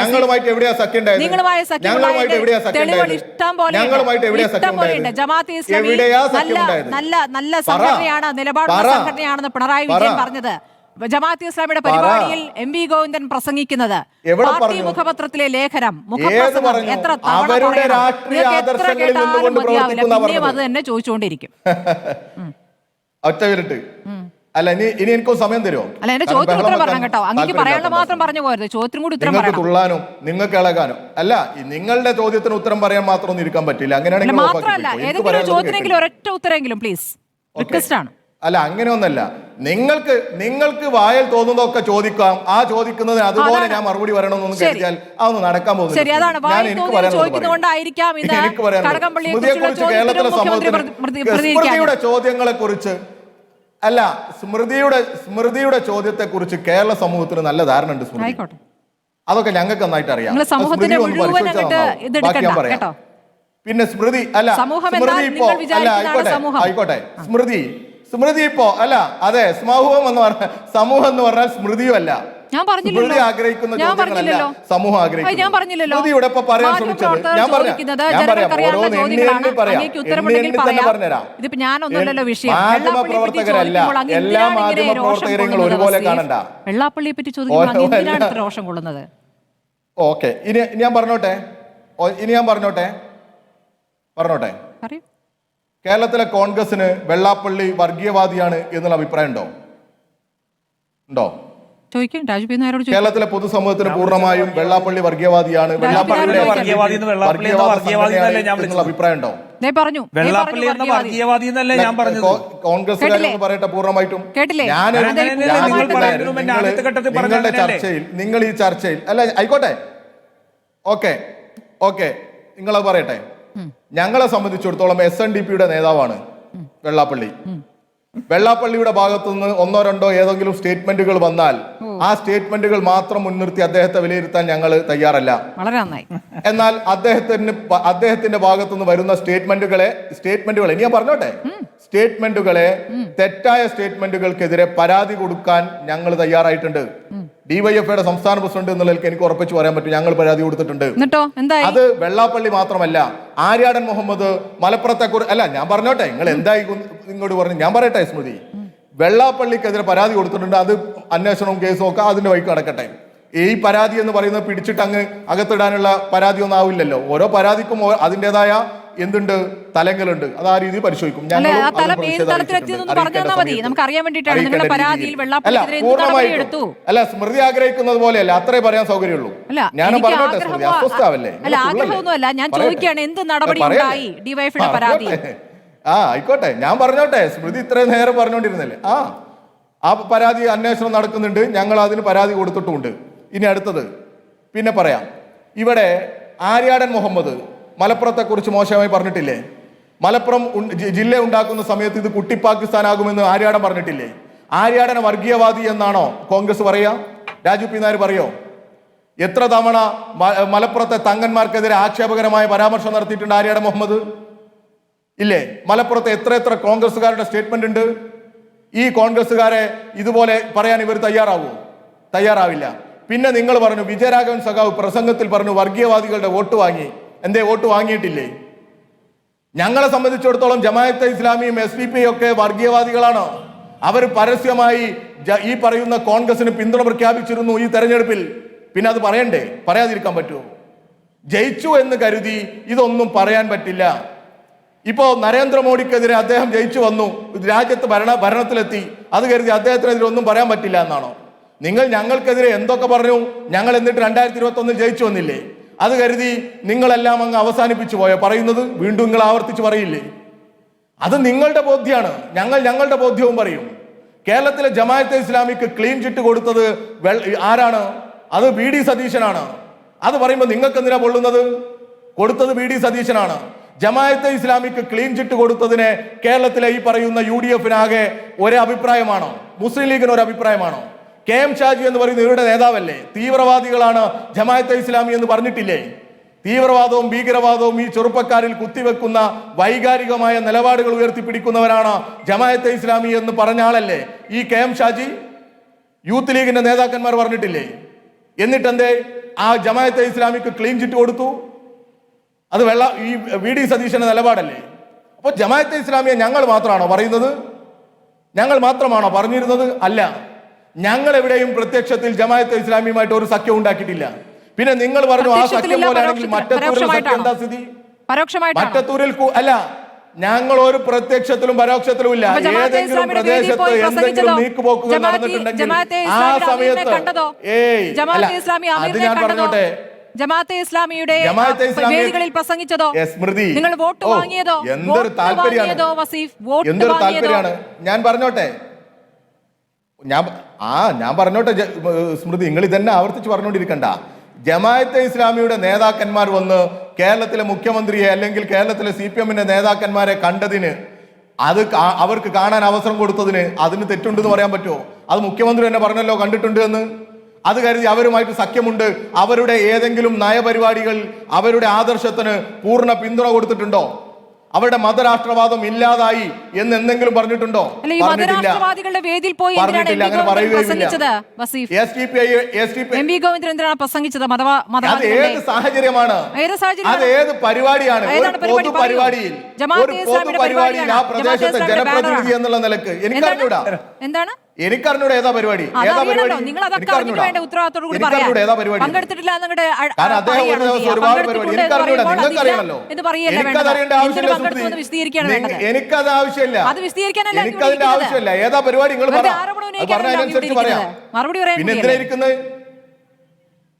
തെളിവുകൾ ഇഷ്ടം പോലെയുണ്ട്. ജമാഅത്തെ ഇസ്ലാമി നല്ല സംഘടനയാണ്, നിലപാടുള്ള സംഘടനയാണെന്ന് പിണറായി വിജയൻ പറഞ്ഞത് ജമാഅത്തെ ഇസ്ലാമിയുടെ പരിപാടിയിൽ MV ഗോവിന്ദൻ പ്രസംഗിക്കുന്നത്, പാർട്ടി മുഖപത്രത്തിലെ ലേഖനം, മുഖപ്രസംഗം എത്ര തവണ പിന്നെയും അത് തന്നെ ചോദിച്ചുകൊണ്ടിരിക്കും. അല്ല, ഇനി എനിക്കും സമയം തരുമോ? അല്ല, എന്റെ ചോദ്യത്തിന് ഉത്തരം പറഞ്ഞു കേട്ടോ. അങ്ങേക്ക് പറയാനുള്ള മാത്രം പറഞ്ഞു പോയത്, ചോദ്യത്തിനും കൂടി ഉത്തരം പറയണം. തുള്ളാനും നിങ്ങൾക്ക് ഇളകാനും അല്ല, നിങ്ങളുടെ ചോദ്യത്തിന് ഉത്തരം പറയാൻ മാത്രം ഒന്നും ഇരിക്കാൻ പറ്റില്ല. അങ്ങനെയാണെങ്കിൽ മാത്രമല്ല, ഏതെങ്കിലും ചോദ്യത്തിനെങ്കിലും ഒരൊറ്റ ഉത്തരമെങ്കിലും പ്ലീസ്, റിക്വസ്റ്റ് ആണ്. അല്ല, അങ്ങനെയൊന്നല്ല. നിങ്ങൾക്ക് വായിൽ തോന്നുന്നതൊക്കെ ചോദിക്കാം. ആ ചോദിക്കുന്നതിന് അതുപോലെ ഞാൻ മറുപടി പറയണമെന്നൊന്നും കരുതിയാൽ അതൊന്നും നടക്കാൻ പോകുന്നില്ല. സ്മൃതിയുടെ ചോദ്യങ്ങളെ കുറിച്ച് അല്ല, സ്മൃതിയുടെ ചോദ്യത്തെ കുറിച്ച് കേരള സമൂഹത്തിന് നല്ല ധാരണ ഉണ്ട്. സ്മൃതി, അതൊക്കെ ഞങ്ങൾക്ക് നന്നായിട്ട് അറിയാം. പിന്നെ സ്മൃതി അല്ല, സ്മൃതി ഇപ്പോ അല്ല, ആയിക്കോട്ടെ, സ്മൃതി ഇപ്പോ അല്ല, അതെ, സമൂഹം എന്ന് പറഞ്ഞാൽ സ്മൃതിയും അല്ല. സ്മൃതി ആഗ്രഹിക്കുന്ന ചോദ്യങ്ങളല്ല സമൂഹം ആഗ്രഹിക്കുന്നത്. സ്മൃതിയുടെ ഇപ്പൊ പറയാൻ ശ്രമിച്ചത് ഞാൻ പറയാം. മാധ്യമ പ്രവർത്തകരല്ല, എല്ലാ മാധ്യമ പ്രവർത്തകരെയും ഒരുപോലെ കാണണ്ട. വെള്ളാപ്പള്ളിയെ പറ്റി ചോദിക്കുന്നത് രോഷം കൊള്ളുന്നത്. ഓക്കെ, ഇനി ഞാൻ പറഞ്ഞോട്ടെ. കേരളത്തിലെ കോൺഗ്രസിന് വെള്ളാപ്പള്ളി വർഗീയവാദിയാണ് എന്നുള്ള അഭിപ്രായം ഉണ്ടോ? കേരളത്തിലെ പൊതുസമൂഹത്തിന് പൂർണ്ണമായും വെള്ളാപ്പള്ളി വർഗീയവാദിയാണ്, വെള്ളാപ്പള്ളിയുടെ അഭിപ്രായം ഉണ്ടോ? കോൺഗ്രസ് പറയട്ടെ പൂർണ്ണമായിട്ടും. നിങ്ങൾ ഈ ചർച്ചയിൽ അല്ല, ആയിക്കോട്ടെ, ഓക്കെ, നിങ്ങളത് പറയട്ടെ. ഞങ്ങളെ സംബന്ധിച്ചിടത്തോളം SNDPയുടെ നേതാവാണ് വെള്ളാപ്പള്ളിയുടെ ഭാഗത്തുനിന്ന് ഒന്നോ രണ്ടോ ഏതെങ്കിലും സ്റ്റേറ്റ്മെന്റുകൾ വന്നാൽ ആ സ്റ്റേറ്റ്മെന്റുകൾ മാത്രം മുൻനിർത്തി അദ്ദേഹത്തെ വിലയിരുത്താൻ ഞങ്ങൾ തയ്യാറല്ല. എന്നാൽ അദ്ദേഹത്തിന്റെ ഭാഗത്തുനിന്ന് വരുന്ന സ്റ്റേറ്റ്മെന്റുകളെ ഇനി ഞാൻ പറഞ്ഞോട്ടെ, തെറ്റായ സ്റ്റേറ്റ്മെന്റുകൾക്കെതിരെ പരാതി കൊടുക്കാൻ ഞങ്ങൾ തയ്യാറായിട്ടുണ്ട്. DYFIയുടെ സംസ്ഥാന പ്രസിഡന്റ് എന്നുള്ളതിൽ എനിക്ക് ഉറപ്പിച്ച് പറയാൻ പറ്റും, ഞങ്ങൾ പരാതി കൊടുത്തിട്ടുണ്ട്. അത് വെള്ളാപ്പള്ളി മാത്രമല്ല, ആര്യാടൻ മുഹമ്മദ് മലപ്പുറത്തെ അല്ല, ഞാൻ പറഞ്ഞോട്ടെ, നിങ്ങൾ എന്തായി ഇങ്ങോട്ട് പറഞ്ഞു, ഞാൻ പറയട്ടെ. സ്മൃതി വെള്ളാപ്പള്ളിക്കെതിരെ പരാതി കൊടുത്തിട്ടുണ്ട്. അത് അന്വേഷണവും കേസും ഒക്കെ അതിന്റെ വഴിക്ക് നടക്കട്ടെ. ഈ പരാതി എന്ന് പറയുന്നത് പിടിച്ചിട്ട് അങ്ങ് അകത്തിടാനുള്ള പരാതി ഒന്നും ആവില്ലല്ലോ. ഓരോ പരാതിക്കും അതിൻ്റെതായ എന്തുണ്ട്, തലങ്ങളുണ്ട്. അത് ആ രീതിയിൽ പരിശോധിക്കും. അല്ലെ, ആ തലം ഏത് തലത്തിലെത്തിയെന്ന് പറഞ്ഞു തന്നാൽ മതി, നമുക്ക് അറിയാൻ വേണ്ടിയിട്ടാണ്. നിങ്ങളുടെ പരാതിയിൽ വെള്ളാപ്പള്ളിക്കെതിരെ എന്ത് നടപടി എടുത്തു? അല്ല, സ്മൃതി ആഗ്രഹിക്കുന്നത് പോലെയല്ല, അത്രേ പറയാൻ സൗകര്യമുള്ളൂ. ഞാൻ പറഞ്ഞോട്ടെ സ്മൃതി, അസ്വസ്ഥാവല്ലേ? അല്ല, ആഗ്രഹമൊന്നുമല്ല, ഞാൻ ചോദിക്കുകയാണ് എന്ത് നടപടി ഉണ്ടായി ഡിവൈഎഫ്ഐയുടെ പരാതി? ആയിക്കോട്ടെ, ഞാൻ പറഞ്ഞോട്ടെ. സ്മൃതി ഇത്രയും നേരം പറഞ്ഞോണ്ടിരുന്നല്ലേ. ആ പരാതി അന്വേഷണം നടക്കുന്നുണ്ട്, ഞങ്ങൾ അതിന് പരാതി കൊടുത്തിട്ടുമുണ്ട്. ഇനി അടുത്തത് പിന്നെ പറയാം. ഇവിടെ ആര്യാടൻ മുഹമ്മദ് മലപ്പുറത്തെ കുറിച്ച് മോശമായി പറഞ്ഞിട്ടില്ലേ? മലപ്പുറം ജില്ല ഉണ്ടാക്കുന്ന സമയത്ത് ഇത് കുട്ടി പാകിസ്ഥാനാകുമെന്ന് ആര്യാടൻ പറഞ്ഞിട്ടില്ലേ? ആര്യാടനെ വർഗീയവാദി എന്നാണോ കോൺഗ്രസ് പറയാ? രാജു പി നായർ പറയോ? എത്ര തവണ മലപ്പുറത്തെ തങ്ങന്മാർക്കെതിരെ ആക്ഷേപകരമായ പരാമർശം നടത്തിയിട്ടുണ്ട് ആര്യാടൻ മുഹമ്മദ്? ഇല്ലേ? മലപ്പുറത്തെ എത്ര കോൺഗ്രസ്സുകാരുടെ സ്റ്റേറ്റ്മെന്റ് ഉണ്ട്? ഈ കോൺഗ്രസ്സുകാരെ ഇതുപോലെ പറയാൻ ഇവർ തയ്യാറാവില്ല. പിന്നെ നിങ്ങൾ പറഞ്ഞു, വിജയരാഘവൻ സഖാവ് പ്രസംഗത്തിൽ പറഞ്ഞു വർഗീയവാദികളുടെ വോട്ട് വാങ്ങി. എന്തേ വോട്ട് വാങ്ങിയിട്ടില്ലേ? ഞങ്ങളെ സംബന്ധിച്ചിടത്തോളം ജമാഅത്തെ ഇസ്ലാമിയും SDP ഒക്കെ വർഗീയവാദികളാണ്. അവർ പരസ്യമായി ഈ പറയുന്ന കോൺഗ്രസിന് പിന്തുണ പ്രഖ്യാപിച്ചിരുന്നു ഈ തെരഞ്ഞെടുപ്പിൽ. പിന്നെ അത് പറയണ്ടേ? പറയാതിരിക്കാൻ പറ്റുമോ? ജയിച്ചു എന്ന് കരുതി ഇതൊന്നും പറയാൻ പറ്റില്ല. ഇപ്പോ നരേന്ദ്രമോദിക്കെതിരെ അദ്ദേഹം ജയിച്ചു വന്നു, രാജ്യത്ത് ഭരണത്തിലെത്തി, അത് കരുതി അദ്ദേഹത്തിനെതിരെ ഒന്നും പറയാൻ പറ്റില്ല എന്നാണോ? നിങ്ങൾ ഞങ്ങൾക്കെതിരെ എന്തൊക്കെ പറഞ്ഞു, ഞങ്ങൾ എന്നിട്ട് 2021 ജയിച്ചു വന്നില്ലേ? അത് കരുതി നിങ്ങളെല്ലാം അങ്ങ് അവസാനിപ്പിച്ചു പോയോ പറയുന്നത്? വീണ്ടും നിങ്ങൾ ആവർത്തിച്ച് പറയില്ലേ? അത് നിങ്ങളുടെ ബോധ്യമാണ്. ഞങ്ങളുടെ ബോധ്യവും പറയും. കേരളത്തിലെ ജമാഅത്തെ ഇസ്ലാമിക്ക് ക്ലീൻ ചിറ്റ് കൊടുത്തത് ആരാണ്? അത് VD സതീശനാണ്. അത് പറയുമ്പോൾ നിങ്ങൾക്ക് എന്തിനാ പൊള്ളുന്നത്? കൊടുത്തത് VD സതീശനാണ്. ജമാഅത്തെ ഇസ്ലാമിക്ക് ക്ലീൻ ചിറ്റ് കൊടുത്തതിനെ കേരളത്തിലെ ഈ പറയുന്ന UDF-നാകെ ഒരേ അഭിപ്രായമാണോ? മുസ്ലിം ലീഗിന് ഒരു അഭിപ്രായമാണോ? KM ഷാജി എന്ന് പറയുന്ന ഇവരുടെ നേതാവല്ലേ? തീവ്രവാദികളാണ് ജമാഅത്തെ ഇസ്ലാമി എന്ന് പറഞ്ഞിട്ടില്ലേ? തീവ്രവാദവും ഭീകരവാദവും ഈ ചെറുപ്പക്കാരിൽ കുത്തിവെക്കുന്ന വൈകാരികമായ നിലപാടുകൾ ഉയർത്തിപ്പിടിക്കുന്നവരാണ് ജമാഅത്തെ ഇസ്ലാമി എന്ന് പറഞ്ഞ ആളല്ലേ ഈ KM ഷാജി? യൂത്ത് ലീഗിന്റെ നേതാക്കന്മാർ പറഞ്ഞിട്ടില്ലേ? എന്നിട്ടെന്തേ ആ ജമാഅത്തെ ഇസ്ലാമിക്ക് ക്ലീൻ ചിറ്റ് കൊടുത്തു? അത് ഈ VD സതീശന്റെ നിലപാടല്ലേ? അപ്പോൾ ജമാഅത്തെ ഇസ്ലാമിയെ ഞങ്ങൾ മാത്രമാണോ പറയുന്നത്? ഞങ്ങൾ മാത്രമാണോ പറഞ്ഞിരുന്നത്? അല്ല, ഞങ്ങൾ എവിടെയും പ്രത്യക്ഷത്തിൽ ജമാഅത്തെ ഇസ്ലാമിയുമായിട്ട് ഒരു സഖ്യം ഉണ്ടാക്കിയിട്ടില്ല. പിന്നെ നിങ്ങൾ പറഞ്ഞു ആ സഖ്യം പോലെയാണെങ്കിൽ മറ്റത്തൂരിൽ സഖ്യം എന്താ സ്ഥിതി? മറ്റത്തൂരിൽ അല്ല, ഞങ്ങൾ ഒരു പ്രത്യക്ഷത്തിലും പരോക്ഷത്തിലും ഇല്ല. ഏതെങ്കിലും പ്രദേശത്ത് എന്തെങ്കിലും നീക്കുപോക്കുകൾ നടന്നിട്ടുണ്ടെങ്കിൽ ആ സമയത്ത് അത് ഞാൻ പറഞ്ഞോട്ടെ, ജമാഅത്തെ ഇസ്ലാമിയുടെ വേദികളിൽ പ്രസംഗിച്ചതോ? സ്മൃതി, നിങ്ങൾ വോട്ട് വാങ്ങിയതോ? എന്തൊരു താല്പര്യമാണ്. ഞാൻ പറഞ്ഞോട്ടെ ഞാൻ പറഞ്ഞോട്ടെ സ്മൃതി, നിങ്ങൾ ഇതന്നെ ആവർത്തിച്ച് പറഞ്ഞുകൊണ്ടിരിക്കണ്ട. ജമാഅത്തെ ഇസ്ലാമിയുടെ നേതാക്കന്മാർ വന്ന് കേരളത്തിലെ മുഖ്യമന്ത്രിയെ അല്ലെങ്കിൽ കേരളത്തിലെ CPM-ന്റെ നേതാക്കന്മാരെ കണ്ടതിന്, അത് അവർക്ക് കാണാൻ അവസരം കൊടുത്തതിന് അതിന് തെറ്റുണ്ടെന്ന് പറയാൻ പറ്റുമോ? അത് മുഖ്യമന്ത്രി തന്നെ പറഞ്ഞല്ലോ കണ്ടിട്ടുണ്ട് എന്ന്. അത് കരുതി അവരുമായിട്ട് സഖ്യമുണ്ട്, അവരുടെ ഏതെങ്കിലും നയപരിപാടികൾ അവരുടെ ആദർശത്തിന് പൂർണ്ണ പിന്തുണ കൊടുത്തിട്ടുണ്ടോ? അവരുടെ മതരാഷ്ട്രവാദം ഇല്ലാതായി എന്ന് എന്തെങ്കിലും പറഞ്ഞിട്ടുണ്ടോ? പറഞ്ഞിട്ടില്ല. അങ്ങനെ പറയുകയില്ല. അത് ഏത് സാഹചര്യമാണ്? അത് ഏത് പരിപാടിയാണ്? പൊതു പരിപാടിയിൽ ആ പ്രദേശത്തെ ജനപ്രതിനിധി എന്നുള്ള നിലക്ക് എനിക്കറിഞ്ഞൂടാ. എന്താണ് എനിക്കറിഞ്ഞൂടെ ഏതാ പരിപാടി? എനിക്കതറിയേണ്ട ആവശ്യമില്ല. എനിക്കത് ആവശ്യമില്ല. എനിക്കതിന്റെ ആവശ്യമില്ല. ഏതാ പരിപാടി നിങ്ങൾ പറഞ്ഞതിനനുസരിച്ച് പറയാം. പിന്നെ എന്തിനാ ഇരിക്കുന്നത്?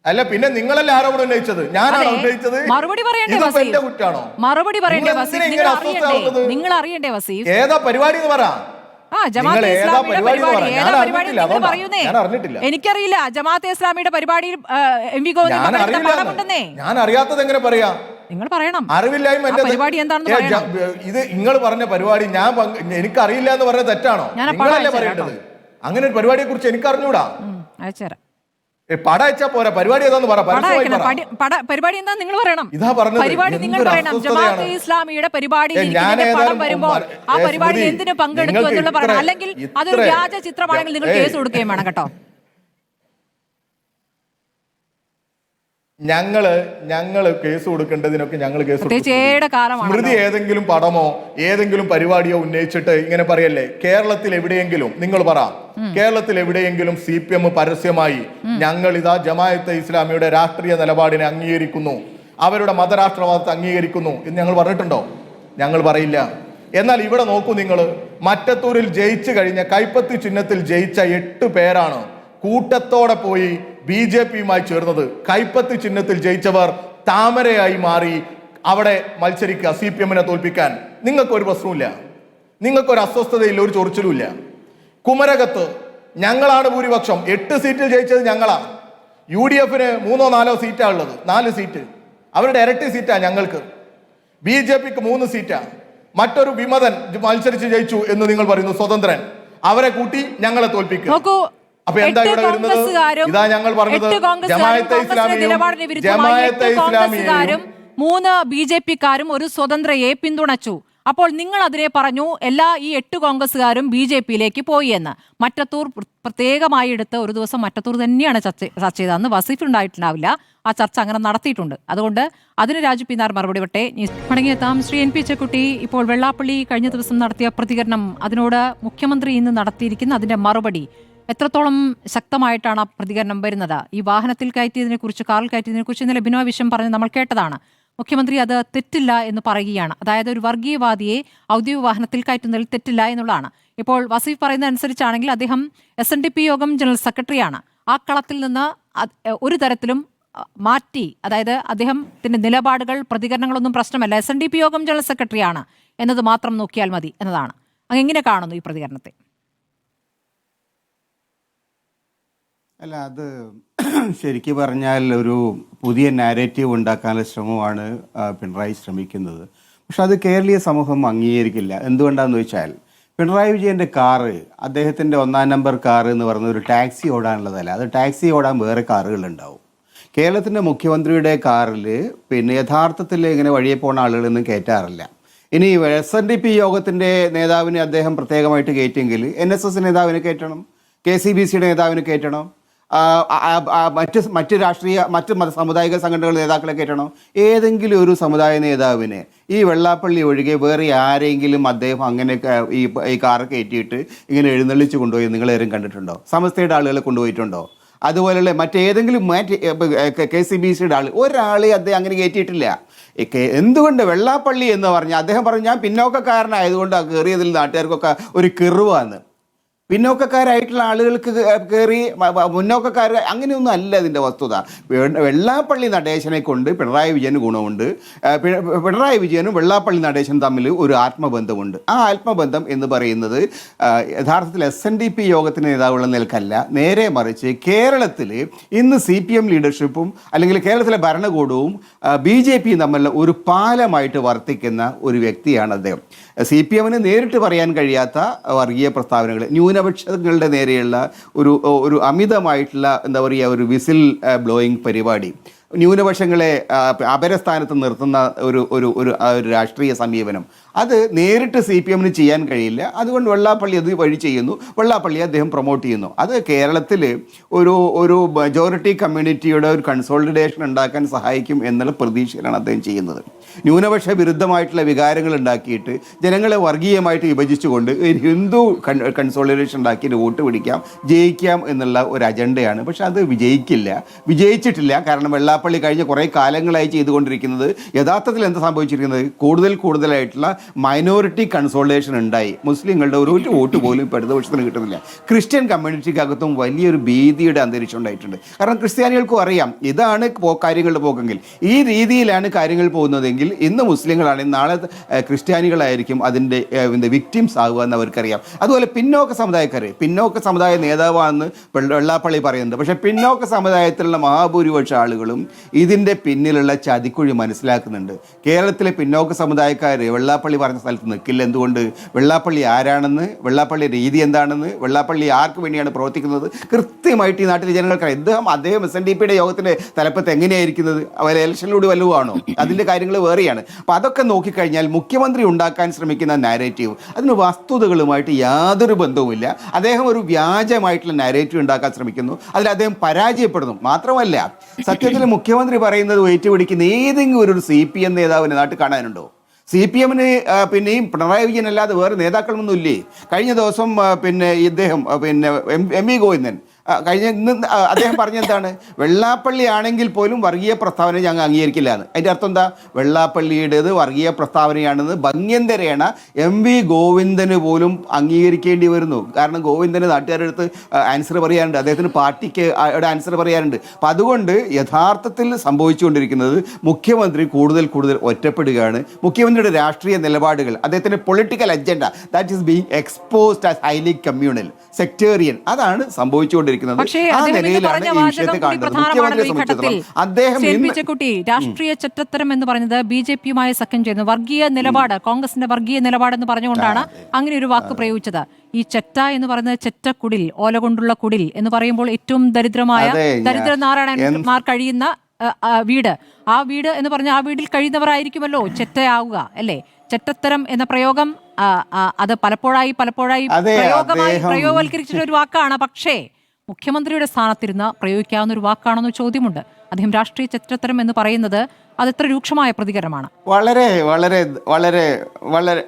അല്ല, പിന്നെ നിങ്ങളല്ലേ ആരോപണം ഉന്നയിച്ചത്? ഞാനാണോ ഉന്നയിച്ചത്? എന്റെ കുറ്റാണോ? മറുപടി പറയണ്ടേ? നിങ്ങൾ അറിയണ്ടേ വസീഫ്? ഏതാ പരിപാടി എന്ന് പറ. എനിക്കറിയില്ല. ജമാഅത്തെ ഇസ്ലാമിയുടെ പരിപാടിയിൽ MV ഗോവിന്ദൻ ഞാൻ അറിയാത്തത് എങ്ങനെ പറയാ? നിങ്ങൾ പറയണം. അറിവില്ലായ്മ പരിപാടി എന്താണെന്ന് ഇത് നിങ്ങൾ പറഞ്ഞ പരിപാടി എനിക്കറിയില്ല എന്ന് പറഞ്ഞ തെറ്റാണോ? നിങ്ങളല്ലേ പറയേണ്ടത്? അങ്ങനെ ഒരു പരിപാടിയെ കുറിച്ച് എനിക്ക് അറിഞ്ഞൂടാ. അയച്ചുതരാം. പട അയച്ചാ പോരാ. പരിപാടി ഏതാന്ന് പറ. പരിപാടി എന്താ നിങ്ങൾ പറയണം. ഇതാ പറഞ്ഞത്. പരിപാടി നിങ്ങൾ പറയണം. ജമാഅത്തെ ഇസ്ലാമിയുടെ പരിപാടി വരുമ്പോൾ ആ പരിപാടി എന്തിനു പങ്കെടുത്തു എന്നുള്ള പറയണം. അല്ലെങ്കിൽ അതൊരു വ്യാജ ചിത്രമാണെങ്കിൽ നിങ്ങൾ കേസ് കൊടുക്കുകയും വേണം കേട്ടോ. ഞങ്ങള് കേസ് കൊടുക്കേണ്ടതിനൊക്കെ ഞങ്ങൾ കേസ് കൊടുക്കും. സ്മൃതി ഏതെങ്കിലും പടമോ ഏതെങ്കിലും പരിപാടിയോ ഉന്നയിച്ചിട്ട് ഇങ്ങനെ പറയല്ലേ? കേരളത്തിൽ എവിടെയെങ്കിലും നിങ്ങൾ പറ, കേരളത്തിൽ എവിടെയെങ്കിലും CPM പരസ്യമായി ഞങ്ങൾ ഇതാ ജമാഅത്തെ ഇസ്ലാമിയുടെ രാഷ്ട്രീയ നിലപാടിനെ അംഗീകരിക്കുന്നു, അവരുടെ മതരാഷ്ട്രവാദത്തെ അംഗീകരിക്കുന്നു എന്ന് ഞങ്ങൾ പറഞ്ഞിട്ടുണ്ടോ? ഞങ്ങൾ പറയില്ല. എന്നാൽ ഇവിടെ നോക്കൂ നിങ്ങൾ, മറ്റത്തൂരിൽ ജയിച്ചു കഴിഞ്ഞ കൈപ്പത്തി ചിഹ്നത്തിൽ ജയിച്ച 8 പേരാണ് കൂട്ടത്തോടെ പോയി BJPയുമായി ചേർന്നത്. കൈപ്പത്തി ചിഹ്നത്തിൽ ജയിച്ചവർ താമരയായി മാറി അവിടെ മത്സരിക്കുക CPMനെ തോൽപ്പിക്കാൻ. നിങ്ങൾക്കൊരു പ്രശ്നമില്ല, നിങ്ങൾക്കൊരു അസ്വസ്ഥതയില്ല, ഒരു ചൊറിച്ചിലുമില്ല. കുമരകത്ത് ഞങ്ങളാണ് ഭൂരിപക്ഷം, 8 സീറ്റിൽ ജയിച്ചത് ഞങ്ങളാണ്. UDFന് 3-4 സീറ്റാണ് ഉള്ളത്, 4 സീറ്റ്. അവരുടെ ഇരട്ടി സീറ്റാ ഞങ്ങൾക്ക്. BJPക്ക് 3 സീറ്റാ. മറ്റൊരു വിമതൻ മത്സരിച്ച് ജയിച്ചു എന്ന് നിങ്ങൾ പറയുന്നു, സ്വതന്ത്രൻ. അവരെ കൂട്ടി ഞങ്ങളെ തോൽപ്പിക്കും. അപ്പൊ എന്താ ഇവിടെ വരുന്നത്? ഇതാ ഞങ്ങൾ പറഞ്ഞത്, ജമാഅത്തെ ഇസ്ലാമിയും 3 BJPക്കാരും ഒരു സ്വതന്ത്രയെ പിന്തുണച്ചു. അപ്പോൾ നിങ്ങൾ അതിനെ പറഞ്ഞു എല്ലാ ഈ 8 കോൺഗ്രസ്സുകാരും BJPയിലേക്ക് പോയി എന്ന്. മറ്റത്തൂർ പ്രത്യേകമായി എടുത്ത് ഒരു ദിവസം മറ്റത്തൂർ തന്നെയാണ് ചർച്ച ചെയ്തതെന്ന് വസീഫ് ഉണ്ടായിട്ടുണ്ടാവില്ല. ആ ചർച്ച അങ്ങനെ നടത്തിയിട്ടുണ്ട്. അതുകൊണ്ട് അതിന് രാജു പി നായർ മറുപടി വിട്ടെ. മടങ്ങിയെത്താം. ശ്രീ NP ചെക്കുട്ടി, ഇപ്പോൾ വെള്ളാപ്പള്ളി കഴിഞ്ഞ ദിവസം നടത്തിയ പ്രതികരണം, അതിനോട് മുഖ്യമന്ത്രി ഇന്ന് നടത്തിയിരിക്കുന്ന അതിന്റെ മറുപടി എത്രത്തോളം ശക്തമായിട്ടാണ് ആ പ്രതികരണം വരുന്നത്? ഈ വാഹനത്തിൽ കയറ്റിയതിനെ കുറിച്ച്, കാറിൽ കയറ്റിയതിനെ കുറിച്ച് ഇന്നലെ ബിനോയ് വിശ്വം പറഞ്ഞ് നമ്മൾ കേട്ടതാണ്. മുഖ്യമന്ത്രി അത് തെറ്റില്ല എന്ന് പറയുകയാണ്. അതായത് ഒരു വർഗീയവാദിയെ ഔദ്യോഗിക വാഹനത്തിൽ കയറ്റുന്നതിൽ തെറ്റില്ല എന്നുള്ളതാണ്. ഇപ്പോൾ വസീഫ് പറയുന്ന അനുസരിച്ചാണെങ്കിൽ അദ്ദേഹം SNDP യോഗം ജനറൽ സെക്രട്ടറിയാണ്. ആ കളത്തിൽ നിന്ന് ഒരു തരത്തിലും മാറ്റി, അതായത് അദ്ദേഹത്തിന്റെ നിലപാടുകൾ, പ്രതികരണങ്ങളൊന്നും പ്രശ്നമല്ല, SNDP യോഗം ജനറൽ സെക്രട്ടറിയാണ് എന്നത് മാത്രം നോക്കിയാൽ മതി എന്നതാണ്. എങ്ങനെ കാണുന്നു ഈ പ്രതികരണത്തെ? അല്ല, അത് ശരിക്കും പറഞ്ഞാൽ ഒരു പുതിയ നാരേറ്റീവ് ഉണ്ടാക്കാനുള്ള ശ്രമമാണ് പിണറായി ശ്രമിക്കുന്നത്. പക്ഷെ അത് കേരളീയ സമൂഹം അംഗീകരിക്കില്ല. എന്തുകൊണ്ടാണെന്ന് വെച്ചാൽ, പിണറായി വിജയൻ്റെ കാറ്, അദ്ദേഹത്തിൻ്റെ 1-ാം നമ്പർ കാറ് എന്ന് പറയുന്നത് ഒരു ടാക്സി ഓടാനുള്ളതല്ല. അത് ടാക്സി ഓടാൻ വേറെ കാറുകളുണ്ടാവും. കേരളത്തിൻ്റെ മുഖ്യമന്ത്രിയുടെ കാറിൽ യഥാർത്ഥത്തിൽ ഇങ്ങനെ വഴിയെ പോകുന്ന ആളുകളൊന്നും കയറ്റാറില്ല. ഇനി SNDP യോഗത്തിൻ്റെ നേതാവിനെ അദ്ദേഹം പ്രത്യേകമായിട്ട് കയറ്റിയെങ്കിൽ NSS നേതാവിനെ കയറ്റണം, KCBCയുടെ നേതാവിനെ കയറ്റണം, മറ്റ് രാഷ്ട്രീയ സാമുദായിക സംഘടനകളുടെ നേതാക്കളെ കയറ്റണം. ഏതെങ്കിലും ഒരു സമുദായ നേതാവിനെ, ഈ വെള്ളാപ്പള്ളി ഒഴികെ വേറെ ആരെങ്കിലും അദ്ദേഹം അങ്ങനെ ഈ കാറ് കയറ്റിയിട്ട് ഇങ്ങനെ എഴുന്നള്ളിച്ച് കൊണ്ടുപോയി നിങ്ങളേരും കണ്ടിട്ടുണ്ടോ? സമസ്തയുടെ ആളുകളെ കൊണ്ടുപോയിട്ടുണ്ടോ? അതുപോലെയുള്ള മറ്റേതെങ്കിലും KCBCയുടെ ആൾ ഒരാളെ അദ്ദേഹം അങ്ങനെ കയറ്റിയിട്ടില്ല. എന്തുകൊണ്ട് വെള്ളാപ്പള്ളി എന്ന് പറഞ്ഞാൽ അദ്ദേഹം പറഞ്ഞു, ഞാൻ പിന്നോക്കക്കാരനായതുകൊണ്ട് കയറിയതിൽ നാട്ടുകാർക്കൊക്കെ ഒരു കിറുവാന്ന്. പിന്നോക്കക്കാരായിട്ടുള്ള ആളുകൾക്ക് കയറി മുന്നോക്കക്കാർ അങ്ങനെയൊന്നും അല്ല ഇതിൻ്റെ വസ്തുത. വെള്ളാപ്പള്ളി നടേശനെ കൊണ്ട് പിണറായി വിജയന് ഗുണമുണ്ട്. പിണറായി വിജയനും വെള്ളാപ്പള്ളി നടേശനും തമ്മിൽ ഒരു ആത്മബന്ധമുണ്ട്. ആ ആത്മബന്ധം എന്ന് പറയുന്നത് യഥാർത്ഥത്തിൽ SNDP യോഗത്തിൻ്റെ നേതാവുള്ള നിലക്കല്ല, നേരെ മറിച്ച് കേരളത്തിൽ ഇന്ന് CPM ലീഡർഷിപ്പും അല്ലെങ്കിൽ കേരളത്തിലെ ഭരണകൂടവും BJPയും തമ്മിലുള്ള ഒരു പാലമായിട്ട് വർത്തിക്കുന്ന ഒരു വ്യക്തിയാണ് അദ്ദേഹം. CPMന് നേരിട്ട് പറയാൻ കഴിയാത്ത വർഗീയ പ്രസ്താവനകൾ, ന്യൂനപക്ഷങ്ങളുടെ നേരെയുള്ള ഒരു അമിതമായിട്ടുള്ള എന്താ പറയുക ഒരു വിസിൽ ബ്ലോയിങ് പരിപാടി, ന്യൂനപക്ഷങ്ങളെ അപരസ്ഥാനത്ത് നിർത്തുന്ന ഒരു രാഷ്ട്രീയ സമീപനം, അത് നേരിട്ട് CPMന് ചെയ്യാൻ കഴിയില്ല. അതുകൊണ്ട് വെള്ളാപ്പള്ളി അത് വഴി ചെയ്യുന്നു, വെള്ളാപ്പള്ളി അദ്ദേഹം പ്രൊമോട്ട് ചെയ്യുന്നു. അത് കേരളത്തിൽ ഒരു മജോറിറ്റി കമ്മ്യൂണിറ്റിയുടെ ഒരു കൺസോളിഡേഷൻ ഉണ്ടാക്കാൻ സഹായിക്കും എന്നുള്ള പ്രതീക്ഷയിലാണ് അദ്ദേഹം ചെയ്യുന്നത്. ന്യൂനപക്ഷ വിരുദ്ധമായിട്ടുള്ള വികാരങ്ങൾ ഉണ്ടാക്കിയിട്ട് ജനങ്ങളെ വർഗീയമായിട്ട് വിഭജിച്ചുകൊണ്ട് ഒരു ഹിന്ദു കൺസോളിഡേഷൻ ഉണ്ടാക്കിയിട്ട് വോട്ട് പിടിക്കാം, ജയിക്കാം എന്നുള്ള ഒരു അജണ്ടയാണ്. പക്ഷെ അത് വിജയിച്ചിട്ടില്ല. കാരണം വെള്ളാപ്പള്ളി കഴിഞ്ഞ കുറേ കാലങ്ങളായി ചെയ്തുകൊണ്ടിരിക്കുന്നത് യഥാർത്ഥത്തിൽ എന്താ സംഭവിച്ചിരിക്കുന്നത്, കൂടുതലായിട്ടുള്ള മൈനോറിറ്റി കൺസോളിഡേഷൻ ഉണ്ടായി. മുസ്ലിങ്ങളുടെ ഒരു വോട്ട് പോലും ഇപ്പോൾ ഇടതുപക്ഷത്തിന് കിട്ടുന്നില്ല. ക്രിസ്ത്യൻ കമ്മ്യൂണിറ്റിക്കകത്തും വലിയൊരു ഭീതിയുടെ അന്തരീക്ഷം ഉണ്ടായിട്ടുണ്ട്. കാരണം ക്രിസ്ത്യാനികൾക്കും അറിയാം ഇതാണ് കാര്യങ്ങളുടെ പോക്കെങ്കിൽ, ഈ രീതിയിലാണ് കാര്യങ്ങൾ പോകുന്നതെങ്കിൽ ഇന്ന് മുസ്ലിങ്ങളാണെങ്കിൽ നാളെ ക്രിസ്ത്യാനികളായിരിക്കും അതിൻ്റെ വിക്ടിംസ് ആകുക എന്ന് അവർക്കറിയാം. അതുപോലെ പിന്നോക്ക സമുദായ നേതാവാണെന്ന് വെള്ളാപ്പള്ളി പറയുന്നുണ്ട്. പക്ഷേ പിന്നോക്ക സമുദായത്തിലുള്ള മഹാഭൂരിപക്ഷ ആളുകളും ഇതിൻ്റെ പിന്നിലുള്ള ചതിക്കുഴി മനസ്സിലാക്കുന്നുണ്ട്. കേരളത്തിലെ പിന്നോക്ക സമുദായക്കാർ വെള്ളാപ്പള്ളി പറഞ്ഞ സ്ഥലത്ത് നിൽക്കില്ല. എന്തുകൊണ്ട്? വെള്ളാപ്പള്ളി ആരാണെന്ന്, വെള്ളാപ്പള്ളി രീതി എന്താണെന്ന്, വെള്ളാപ്പള്ളി ആർക്ക് വേണ്ടിയാണ് പ്രവർത്തിക്കുന്നത് കൃത്യമായിട്ട് ഈ നാട്ടിലെ ജനങ്ങൾക്കറിയാം. അദ്ദേഹം SNDPയുടെ യോഗത്തിൻ്റെ തലപ്പത്ത് എങ്ങനെയായിരിക്കുന്നത്, അവർ ഇലക്ഷനിലൂടെ വല്ലതുമാണോ? അതിൻ്റെ കാര്യങ്ങൾ വേറെയാണ്. അപ്പോൾ അതൊക്കെ നോക്കിക്കഴിഞ്ഞാൽ മുഖ്യമന്ത്രി ഉണ്ടാക്കാൻ ശ്രമിക്കുന്ന നാരേറ്റീവ് അതിന് വസ്തുതകളുമായിട്ട് യാതൊരു ബന്ധവുമില്ല. അദ്ദേഹം ഒരു വ്യാജമായിട്ടുള്ള നാരേറ്റീവ് ഉണ്ടാക്കാൻ ശ്രമിക്കുന്നു, അതിൽ അദ്ദേഹം പരാജയപ്പെടുന്നു. മാത്രമല്ല, സത്യത്തിൽ മുഖ്യമന്ത്രി പറയുന്നത് ഏറ്റുപിടിക്കുന്ന ഏതെങ്കിലും ഒരു CPM നേതാവിനെ നാട്ടിൽ കാണാനുണ്ടോ? CPMന് പിന്നെയും പിണറായി വിജയൻ അല്ലാതെ വേറെ നേതാക്കളൊന്നും ഇല്ലേ? കഴിഞ്ഞ ദിവസം ഇദ്ദേഹം MV ഗോവിന്ദൻ അദ്ദേഹം പറഞ്ഞെന്താണ്, വെള്ളാപ്പള്ളി ആണെങ്കിൽ പോലും വർഗീയ പ്രസ്താവന ഞങ്ങൾ അംഗീകരിക്കില്ല എന്ന്. അതിൻ്റെ അർത്ഥം എന്താ? വെള്ളാപ്പള്ളിയുടേത് വർഗീയ പ്രസ്താവനയാണെന്ന് ഭംഗ്യന്തരേണ MV ഗോവിന്ദന് പോലും അംഗീകരിക്കേണ്ടി വരുന്നു. കാരണം ഗോവിന്ദന് നാട്ടുകാരുടെ അടുത്ത് ആൻസർ പറയാറുണ്ട്, അദ്ദേഹത്തിന് പാർട്ടിക്ക് ആൻസർ പറയാറുണ്ട്. അപ്പം അതുകൊണ്ട് യഥാർത്ഥത്തിൽ സംഭവിച്ചുകൊണ്ടിരിക്കുന്നത് മുഖ്യമന്ത്രി കൂടുതൽ ഒറ്റപ്പെടുകയാണ്. മുഖ്യമന്ത്രിയുടെ രാഷ്ട്രീയ നിലപാടുകൾ, അദ്ദേഹത്തിൻ്റെ political agenda that is being exposed as highly communal, sectarian, അതാണ് സംഭവിച്ചുകൊണ്ടിരിക്കുന്നത്. പക്ഷേ രാഷ്ട്രീയ ചെറ്റത്തരം എന്ന് പറയുന്നത് BJP-യുമായി സഖ്യം ചെയ്യുന്നു, വർഗീയ നിലപാട്, കോൺഗ്രസിന്റെ വർഗീയ നിലപാടെന്ന് പറഞ്ഞുകൊണ്ടാണ് അങ്ങനെ ഒരു വാക്ക് പ്രയോഗിച്ചത്. ഈ ചെറ്റ എന്ന് പറയുന്നത് ചെറ്റക്കുടിൽ, ഓല കൊണ്ടുള്ള കുടിൽ എന്ന് പറയുമ്പോൾ ഏറ്റവും ദരിദ്രനാരായണന്മാർ കഴിയുന്ന വീട്, ആ വീട് എന്ന് പറഞ്ഞാൽ ആ വീട്ടിൽ കഴിയുന്നവരായിരിക്കുമല്ലോ ചെറ്റയാവുക, അല്ലേ? ചെറ്റത്തരം എന്ന പ്രയോഗം അത് പലപ്പോഴായി പ്രയോഗവൽക്കരിച്ചിട്ടുള്ള ഒരു വാക്കാണ്. പക്ഷേ മുഖ്യമന്ത്രിയുടെ സ്ഥാനത്തിരുന്ന് പ്രയോഗിക്കാവുന്ന ഒരു വാക്കാണെന്ന് ചോദ്യമുണ്ട്. അദ്ദേഹം രാഷ്ട്രീയ ചെറ്റത്തരം എന്ന് പറയുന്നത് അത് എത്ര രൂക്ഷമായ പ്രതികരണമാണ്. വളരെ വളരെ വളരെ വളരെ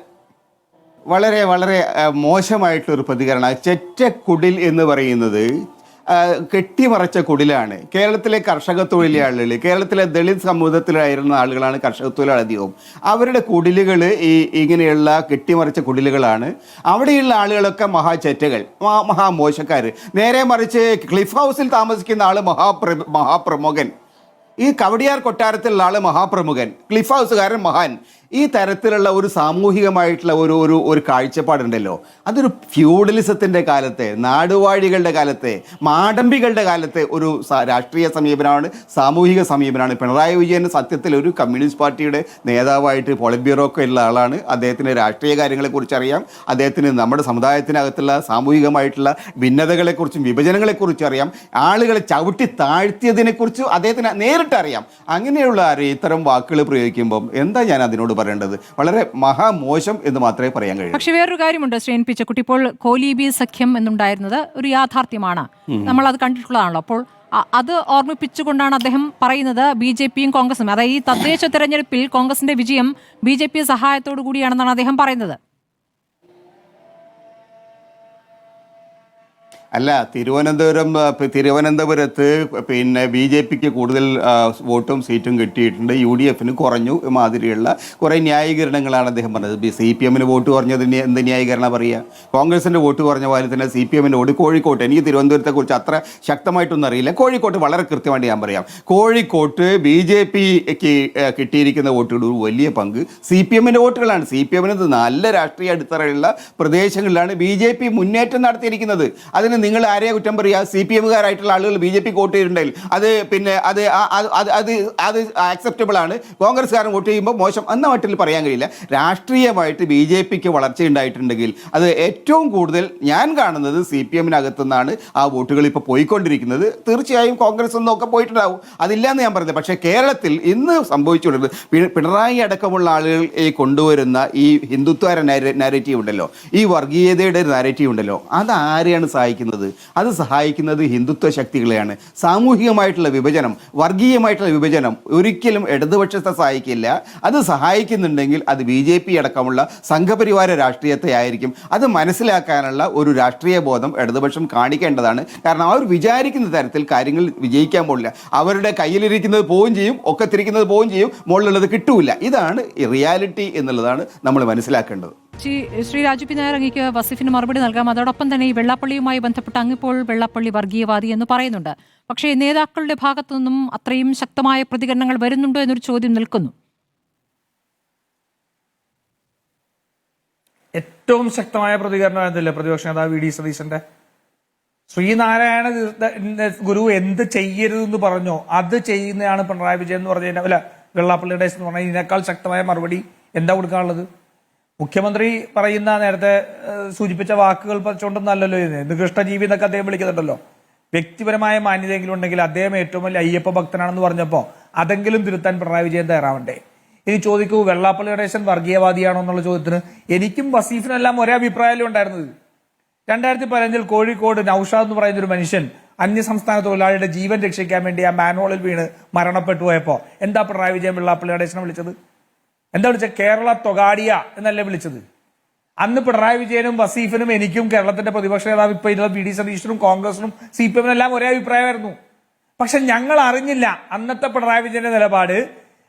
വളരെ വളരെ മോശമായിട്ടൊരു പ്രതികരണമാണ്. ചെറ്റക്കുടിൽ എന്ന് പറയുന്നത് കെട്ടിമറച്ച കുടിലാണ്. കേരളത്തിലെ കർഷക തൊഴിലാളികൾ, കേരളത്തിലെ ദളിത് സമൂഹത്തിലായിരുന്ന ആളുകളാണ് കർഷക തൊഴിലാളി അധികവും. അവരുടെ കുടിലുകൾ ഇങ്ങനെയുള്ള കെട്ടിമറച്ച കുടിലുകളാണ്. അവിടെയുള്ള ആളുകളൊക്കെ മഹാചെറ്റകൾ, മഹാമോശക്കാർ. നേരെ മറിച്ച് ക്ലിഫ് ഹൗസിൽ താമസിക്കുന്ന ആൾ മഹാപ്രമുഖൻ, ഈ കവടിയാർ കൊട്ടാരത്തിലുള്ള ആൾ മഹാപ്രമുഖൻ, ക്ലിഫ് ഹൗസുകാരൻ മഹാൻ. ഈ തരത്തിലുള്ള ഒരു സാമൂഹികമായിട്ടുള്ള ഒരു കാഴ്ചപ്പാടുണ്ടല്ലോ, അതൊരു ഫ്യൂഡലിസത്തിൻ്റെ കാലത്തെ, നാടുവാഴികളുടെ കാലത്തെ, മാടമ്പികളുടെ കാലത്തെ ഒരു രാഷ്ട്രീയ സമീപനമാണ്, സാമൂഹിക സമീപനമാണ്. പിണറായി വിജയൻ സത്യത്തിൽ ഒരു കമ്മ്യൂണിസ്റ്റ് പാർട്ടിയുടെ നേതാവായിട്ട് പോളിറ്റ് ബ്യൂറോ ഒക്കെ ഉള്ള ആളാണ്. അദ്ദേഹത്തിന് രാഷ്ട്രീയ കാര്യങ്ങളെക്കുറിച്ച് അറിയാം, അദ്ദേഹത്തിന് നമ്മുടെ സമുദായത്തിനകത്തുള്ള സാമൂഹികമായിട്ടുള്ള ഭിന്നതകളെക്കുറിച്ചും വിഭജനങ്ങളെക്കുറിച്ചും അറിയാം, ആളുകളെ ചവിട്ടി താഴ്ത്തിയതിനെക്കുറിച്ചും അദ്ദേഹത്തിന് നേരിട്ട് അറിയാം. അങ്ങനെയുള്ള ഇത്തരം വാക്കുകൾ പ്രയോഗിക്കുമ്പം എന്താ ഞാൻ അതിനോട് പറയേണ്ടത്? വളരെ മഹാമോശം എന്ന് മാത്രമേ പറയാൻ കഴിയൂ. പക്ഷെ വേറൊരു കാര്യമുണ്ട് ശ്രീൻ പിച്ചക്കുട്ടി, ഇപ്പോൾ കോലീബി സഖ്യം എന്നുണ്ടായിരുന്നത് ഒരു യാഥാർത്ഥ്യമാണ്, നമ്മൾ അത് കണ്ടിട്ടുള്ളതാണല്ലോ. അപ്പോൾ അത് ഓർമ്മിപ്പിച്ചുകൊണ്ടാണ് അദ്ദേഹം പറയുന്നത് BJP-യും കോൺഗ്രസും, അതായത് ഈ തദ്ദേശ തെരഞ്ഞെടുപ്പിൽ കോൺഗ്രസിന്റെ വിജയം BJP സഹായത്തോടു കൂടിയാണെന്നാണ് അദ്ദേഹം പറയുന്നത്. അല്ല, തിരുവനന്തപുരത്ത് പിന്നെ BJP-ക്ക് കൂടുതൽ വോട്ടും സീറ്റും കിട്ടിയിട്ടുണ്ട്, UDF-ന് കുറഞ്ഞു മാതിരിയുള്ള കുറേ ന്യായീകരണങ്ങളാണ് അദ്ദേഹം പറഞ്ഞത്. CPM-ന് വോട്ട് കുറഞ്ഞതിന് എന്ത് ന്യായീകരണം പറയുക? കോൺഗ്രസിൻ്റെ വോട്ട് കുറഞ്ഞ പോലെ തന്നെ CPM-ൻ്റെ വോട്ട് കോഴിക്കോട്ട്, എനിക്ക് തിരുവനന്തപുരത്തെക്കുറിച്ച് അത്ര ശക്തമായിട്ടൊന്നും അറിയില്ല, കോഴിക്കോട്ട് വളരെ കൃത്യമായിട്ട് ഞാൻ പറയാം. കോഴിക്കോട്ട് BJP-ക്ക് കിട്ടിയിരിക്കുന്ന വോട്ടുകൾ ഒരു വലിയ പങ്ക് CPM-ൻ്റെ വോട്ടുകളാണ്. CPM-ന് നല്ല രാഷ്ട്രീയ അടിത്തറയുള്ള പ്രദേശങ്ങളിലാണ് BJP മുന്നേറ്റം നടത്തിയിരിക്കുന്നത്. അതിന് നിങ്ങൾ ആരെയാ കുറ്റം പറയുക? CPM-കാരായിട്ടുള്ള ആളുകൾ BJP വോട്ട് ചെയ്തിട്ടുണ്ടെങ്കിൽ അത് പിന്നെ അത് ആക്സെപ്റ്റബിൾ ആണ്. കോൺഗ്രസ്സുകാരൻ വോട്ട് ചെയ്യുമ്പോൾ മോശം എന്ന മട്ടിൽ പറയാൻ കഴിയില്ല. രാഷ്ട്രീയമായിട്ട് BJP-ക്ക് വളർച്ചയുണ്ടായിട്ടുണ്ടെങ്കിൽ അത് ഏറ്റവും കൂടുതൽ ഞാൻ കാണുന്നത് CPM-നകത്തുനിന്നാണ് ആ വോട്ടുകൾ ഇപ്പോൾ പോയിക്കൊണ്ടിരിക്കുന്നത്. തീർച്ചയായും കോൺഗ്രസ് ഒന്നൊക്കെ പോയിട്ടുണ്ടാവും, അതില്ലാന്ന് ഞാൻ പറഞ്ഞത്. പക്ഷേ കേരളത്തിൽ ഇന്ന് സംഭവിച്ചുകൊണ്ടിരുന്നത് പിണറായി അടക്കമുള്ള ആളുകൾ കൊണ്ടുവരുന്ന ഈ ഹിന്ദുത്വ നാരേറ്റീവ് ഉണ്ടല്ലോ, ഈ വർഗീയതയുടെ നാരേറ്റീവ് ഉണ്ടല്ലോ, അത് ആരെയാണ് സഹായിക്കുന്നത്? അത് സഹായിക്കുന്നത് ഹിന്ദുത്വ ശക്തികളെയാണ്. സാമൂഹികമായിട്ടുള്ള വിഭജനം, വർഗീയമായിട്ടുള്ള വിഭജനം ഒരിക്കലും ഇടതുപക്ഷത്തെ സഹായിക്കില്ല. അത് സഹായിക്കുന്നുണ്ടെങ്കിൽ അത് BJP അടക്കമുള്ള സംഘപരിവാര രാഷ്ട്രീയത്തെ ആയിരിക്കും. അത് മനസ്സിലാക്കാനുള്ള ഒരു രാഷ്ട്രീയ ബോധം ഇടതുപക്ഷം കാണിക്കേണ്ടതാണ്. കാരണം അവർ വിചാരിക്കുന്ന തരത്തിൽ കാര്യങ്ങൾ വിജയിക്കാൻ പോകില്ല. അവരുടെ കയ്യിലിരിക്കുന്നത് പോവുകയും ചെയ്യും, ഒക്കെ തിരിക്കുന്നത് പോവുകയും ചെയ്യും, മുകളിലുള്ളത് കിട്ടൂല. ഇതാണ് റിയാലിറ്റി എന്നുള്ളതാണ് നമ്മൾ മനസ്സിലാക്കേണ്ടത്. ശ്രീ രാജു പി നായർ, അങ്ങേക്ക് വസീഫിന് മറുപടി നൽകാം. അതോടൊപ്പം തന്നെ ഈ വെള്ളാപ്പള്ളിയുമായി ബന്ധപ്പെട്ട് അങ്ങിപ്പോൾ വെള്ളാപ്പള്ളി വർഗീയവാദി എന്ന് പറയുന്നുണ്ട്. പക്ഷേ നേതാക്കളുടെ ഭാഗത്തു നിന്നും അത്രയും ശക്തമായ പ്രതികരണങ്ങൾ വരുന്നുണ്ടോ എന്നൊരു ചോദ്യം നിൽക്കുന്നു. ഏറ്റവും ശക്തമായ പ്രതികരണം എന്തല്ലേ പ്രതിപക്ഷ നേതാവ് VD സതീശന്റെ? ശ്രീനാരായണ ഗുരു എന്ത് ചെയ്യരുതെന്ന് പറഞ്ഞോ അത് ചെയ്യുന്നതാണ് പിണറായി വിജയൻ എന്ന് പറഞ്ഞ അല്ല വെള്ളാപ്പള്ളിയുടെ എന്ന് പറഞ്ഞാൽ ഇതിനേക്കാൾ ശക്തമായ മറുപടി എന്താ കൊടുക്കാനുള്ളത്? മുഖ്യമന്ത്രി പറയുന്ന നേരത്തെ സൂചിപ്പിച്ച വാക്കുകൾ വെച്ചുകൊണ്ടൊന്നല്ലല്ലോ ഇത്. കൃഷ്ണജീവി എന്നൊക്കെ അദ്ദേഹം വിളിക്കുന്നുണ്ടല്ലോ. വ്യക്തിപരമായ മാന്യതയെങ്കിലും ഉണ്ടെങ്കിൽ അദ്ദേഹം ഏറ്റവും വലിയ അയ്യപ്പ ഭക്തനാണെന്ന് പറഞ്ഞപ്പോൾ അതെങ്കിലും തിരുത്താൻ പിണറായി വിജയൻ തയ്യാറാവണ്ടേ? ഇനി ചോദിക്കൂ, വെള്ളാപ്പള്ളി നടേശൻ വർഗീയവാദിയാണോ എന്നുള്ള ചോദ്യത്തിന് എനിക്കും വസീഫിനെല്ലാം ഒരേ അഭിപ്രായമല്ലേ ഉണ്ടായിരുന്നത്. 2015 കോഴിക്കോട് നൌഷാദ് എന്ന് പറയുന്ന ഒരു മനുഷ്യൻ അന്യസംസ്ഥാന തൊഴിലാളിയുടെ ജീവൻ രക്ഷിക്കാൻ വേണ്ടി ആ മാൻഹോളിൽ വീണ് മരണപ്പെട്ടു പോയപ്പോ എന്താ പിണറായി വിജയൻ വെള്ളാപ്പള്ളി നടേശനെ വിളിച്ചത്? എന്താ വിളിച്ചത്? കേരള തൊഗാഡിയ എന്നല്ലേ വിളിച്ചത്? അന്ന് പിണറായി വിജയനും വസീഫിനും എനിക്കും കേരളത്തിന്റെ പ്രതിപക്ഷ നേതാവ് ഇപ്പൊ ഇരുന്ന വി ഡി സതീശനും കോൺഗ്രസിനും CPM എല്ലാം ഒരേ അഭിപ്രായമായിരുന്നു. പക്ഷെ ഞങ്ങൾ അറിഞ്ഞില്ല അന്നത്തെ പിണറായി വിജയന്റെ നിലപാട്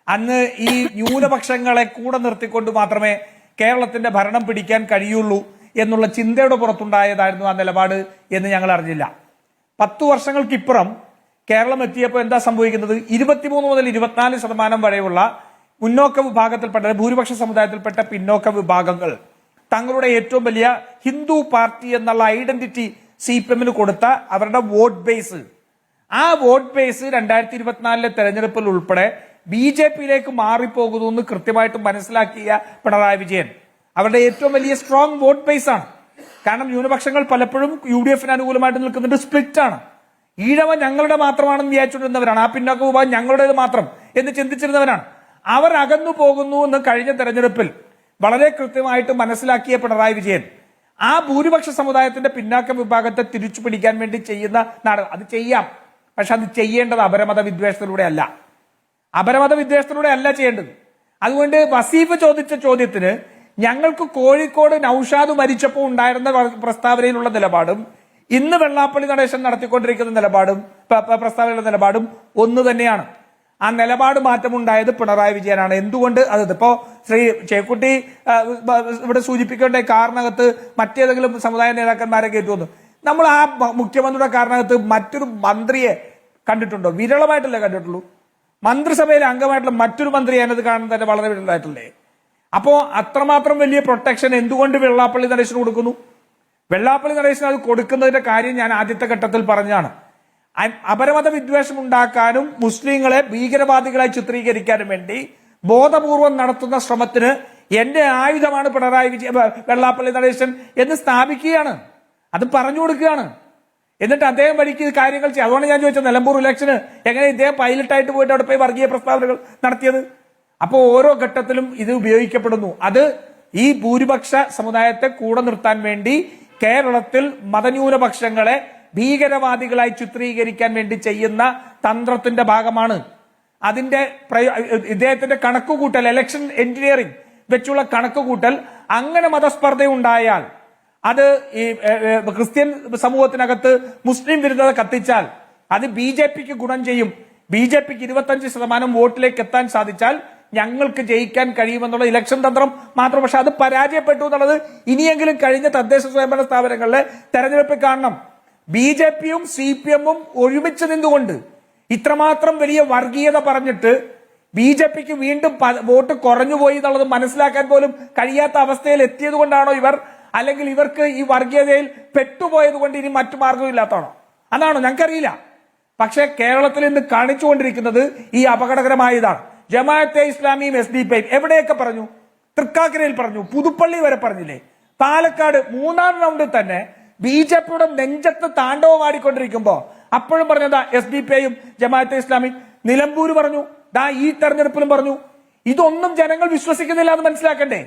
അന്ന് ഈ ന്യൂനപക്ഷങ്ങളെ കൂടെ നിർത്തിക്കൊണ്ട് മാത്രമേ കേരളത്തിന്റെ ഭരണം പിടിക്കാൻ കഴിയുള്ളൂ എന്നുള്ള ചിന്തയുടെ പുറത്തുണ്ടായതായിരുന്നു ആ നിലപാട് എന്ന് ഞങ്ങൾ അറിഞ്ഞില്ല. 10 വർഷങ്ങൾക്കിപ്പുറം കേരളം എത്തിയപ്പോൾ എന്താ സംഭവിക്കുന്നത്? 23 മുതൽ 24% വരെയുള്ള മുന്നോക്ക വിഭാഗത്തിൽപ്പെട്ട ഭൂരിപക്ഷ സമുദായത്തിൽപ്പെട്ട പിന്നോക്ക വിഭാഗങ്ങൾ തങ്ങളുടെ ഏറ്റവും വലിയ ഹിന്ദു പാർട്ടി എന്നുള്ള ഐഡന്റിറ്റി CPM കൊടുത്ത അവരുടെ വോട്ട് ബേസ്, ആ വോട്ട് ബേസ് 2024 തെരഞ്ഞെടുപ്പിൽ ഉൾപ്പെടെ BJPയിലേക്ക് മാറിപ്പോകുന്നു എന്ന് കൃത്യമായിട്ട് മനസ്സിലാക്കിയ പിണറായി വിജയൻ അവരുടെ ഏറ്റവും വലിയ സ്ട്രോങ് വോട്ട് ബേസ് ആണ്. കാരണം ന്യൂനപക്ഷങ്ങൾ പലപ്പോഴും UDFന് അനുകൂലമായിട്ട് നിൽക്കുന്നുണ്ട്, സ്പ്ലിറ്റ് ആണ്. ഈഴവ ഞങ്ങളുടെ മാത്രമാണെന്ന് വിചാരിച്ചുകൊണ്ടിരുന്നവരാണ്, ആ പിന്നോക്ക വിഭാഗം ഞങ്ങളുടേത് മാത്രം എന്ന് ചിന്തിച്ചിരുന്നവരാണ്. അവർ അകന്നു പോകുന്നു എന്ന് കഴിഞ്ഞ തെരഞ്ഞെടുപ്പിൽ വളരെ കൃത്യമായിട്ട് മനസ്സിലാക്കിയ പിണറായി വിജയൻ ആ ഭൂരിപക്ഷ സമുദായത്തിന്റെ പിന്നാക്ക വിഭാഗത്തെ തിരിച്ചു പിടിക്കാൻ വേണ്ടി ചെയ്യുന്ന അത് ചെയ്യാം, പക്ഷെ അത് ചെയ്യേണ്ടത് അപരമത വിദ്വേഷത്തിലൂടെ അല്ല, അപരമത വിദ്വേഷത്തിലൂടെ അല്ല ചെയ്യേണ്ടത്. അതുകൊണ്ട് വസീഫ് ചോദിച്ച ചോദ്യത്തിന് ഞങ്ങൾക്ക് കോഴിക്കോട് നൌഷാദ് മരിച്ചപ്പോൾ ഉണ്ടായിരുന്ന പ്രസ്താവനയിലുള്ള നിലപാടും ഇന്ന് വെള്ളാപ്പള്ളി നടേശൻ നടത്തിക്കൊണ്ടിരിക്കുന്ന നിലപാടും പ്രസ്താവനയുടെ നിലപാടും ഒന്ന് തന്നെയാണ്. ആ നിലപാട് മാറ്റമുണ്ടായത് പിണറായി വിജയനാണ്. എന്തുകൊണ്ട്? അത് ഇപ്പോ ശ്രീ ചേക്കുട്ടി ഇവിടെ സൂചിപ്പിക്കേണ്ട കാറിനകത്ത് മറ്റേതെങ്കിലും സമുദായ നേതാക്കന്മാരെ കയറ്റുമെന്ന്. നമ്മൾ ആ മുഖ്യമന്ത്രിയുടെ കാറിനകത്ത് മറ്റൊരു മന്ത്രിയെ കണ്ടിട്ടുണ്ടോ? വിരളമായിട്ടല്ലേ കണ്ടിട്ടുള്ളൂ. മന്ത്രിസഭയിലെ അംഗമായിട്ടുള്ള മറ്റൊരു മന്ത്രി അതിനകത്ത് കാണുന്നത് തന്നെ വളരെ വിരളമായിട്ടല്ലേ. അപ്പോ അത്രമാത്രം വലിയ പ്രൊട്ടക്ഷൻ എന്തുകൊണ്ട് വെള്ളാപ്പള്ളി നടേശന് കൊടുക്കുന്നു? വെള്ളാപ്പള്ളി നടേശന് അത് കൊടുക്കുന്നതിന്റെ കാര്യം ഞാൻ ആദ്യത്തെ ഘട്ടത്തിൽ പറഞ്ഞാണ്. അപരമത വിദ്വേഷം ഉണ്ടാക്കാനും മുസ്ലിങ്ങളെ ഭീകരവാദികളായി ചിത്രീകരിക്കാനും വേണ്ടി ബോധപൂർവം നടത്തുന്ന ശ്രമത്തിന് എന്റെ ആയുധമാണ് വെള്ളാപ്പള്ളി നടേശൻ എന്ന് സ്ഥാപിക്കുകയാണ്, അത് പറഞ്ഞു കൊടുക്കുകയാണ്. എന്നിട്ട് അദ്ദേഹം വഴിക്ക് കാര്യങ്ങൾ ചെയ്യും. അതുകൊണ്ട് ഞാൻ ചോദിച്ചത് നിലമ്പൂർ ഇലക്ഷന് എങ്ങനെ ഇദ്ദേഹം പൈലറ്റായിട്ട് പോയിട്ട് അവിടെ പോയി വർഗീയ പ്രസ്താവനകൾ നടത്തിയത്? അപ്പോൾ ഓരോ ഘട്ടത്തിലും ഇത് ഉപയോഗിക്കപ്പെടുന്നു. അത് ഈ ഭൂരിപക്ഷ സമുദായത്തെ കൂടെ നിർത്താൻ വേണ്ടി കേരളത്തിൽ മതന്യൂനപക്ഷങ്ങളെ ഭീകരവാദികളായി ചിത്രീകരിക്കാൻ വേണ്ടി ചെയ്യുന്ന തന്ത്രത്തിന്റെ ഭാഗമാണ്. അതിന്റെ ഇദ്ദേഹത്തിന്റെ കണക്കുകൂട്ടൽ, ഇലക്ഷൻ എഞ്ചിനീയറിംഗ് വെച്ചുള്ള കണക്കുകൂട്ടൽ, അങ്ങനെ മതസ്പർദ്ധ ഉണ്ടായാൽ അത് ഈ ക്രിസ്ത്യൻ സമൂഹത്തിനകത്ത് മുസ്ലിം വിരുദ്ധത കത്തിച്ചാൽ അത് BJPക്ക് ഗുണം ചെയ്യും. BJPക്ക് 25% വോട്ടിലേക്ക് എത്താൻ സാധിച്ചാൽ ഞങ്ങൾക്ക് ജയിക്കാൻ കഴിയുമെന്നുള്ള ഇലക്ഷൻ തന്ത്രം മാത്രം. പക്ഷെ അത് പരാജയപ്പെട്ടു എന്നുള്ളത് ഇനിയെങ്കിലും കഴിഞ്ഞ തദ്ദേശ സ്വയംഭരണ സ്ഥാപനങ്ങളിലെ തെരഞ്ഞെടുപ്പിൽ കാണണം. BJPയും CPMഉം ഒരുമിച്ച് നിന്നുകൊണ്ട് ഇത്രമാത്രം വലിയ വർഗീയത പറഞ്ഞിട്ട് BJPക്ക് വീണ്ടും വോട്ട് കുറഞ്ഞുപോയി എന്നുള്ളത് മനസ്സിലാക്കാൻ പോലും കഴിയാത്ത അവസ്ഥയിൽ എത്തിയത് കൊണ്ടാണോ ഇവർ, അല്ലെങ്കിൽ ഇവർക്ക് ഈ വർഗീയതയിൽ പെട്ടുപോയത് കൊണ്ട് ഇനി മറ്റു മാർഗമില്ലാത്തതാണോ? അതാണോ? ഞങ്ങൾക്കറിയില്ല. പക്ഷെ കേരളത്തിൽ ഇന്ന് കാണിച്ചുകൊണ്ടിരിക്കുന്നത് ഈ അപകടകരമായതാണ്. ജമാഅത്തെ ഇസ്ലാമിയും SDPയും എവിടെയൊക്കെ പറഞ്ഞു? തൃക്കാക്കരയിൽ പറഞ്ഞു, പുതുപ്പള്ളി വരെ പറഞ്ഞില്ലേ? പാലക്കാട് 3ാം റൗണ്ടിൽ തന്നെ BJPയുടെ നെഞ്ചത്ത് താണ്ഡവമാടിക്കൊണ്ടിരിക്കുമ്പോ അപ്പോഴും പറഞ്ഞതാ SDPയും ജമാഅത്തെ ഇസ്ലാമിയും. നിലമ്പൂര് പറഞ്ഞു, ദാ ഈ തെരഞ്ഞെടുപ്പിലും പറഞ്ഞു. ഇതൊന്നും ജനങ്ങൾ വിശ്വസിക്കുന്നില്ല എന്ന് മനസ്സിലാക്കണ്ടേ?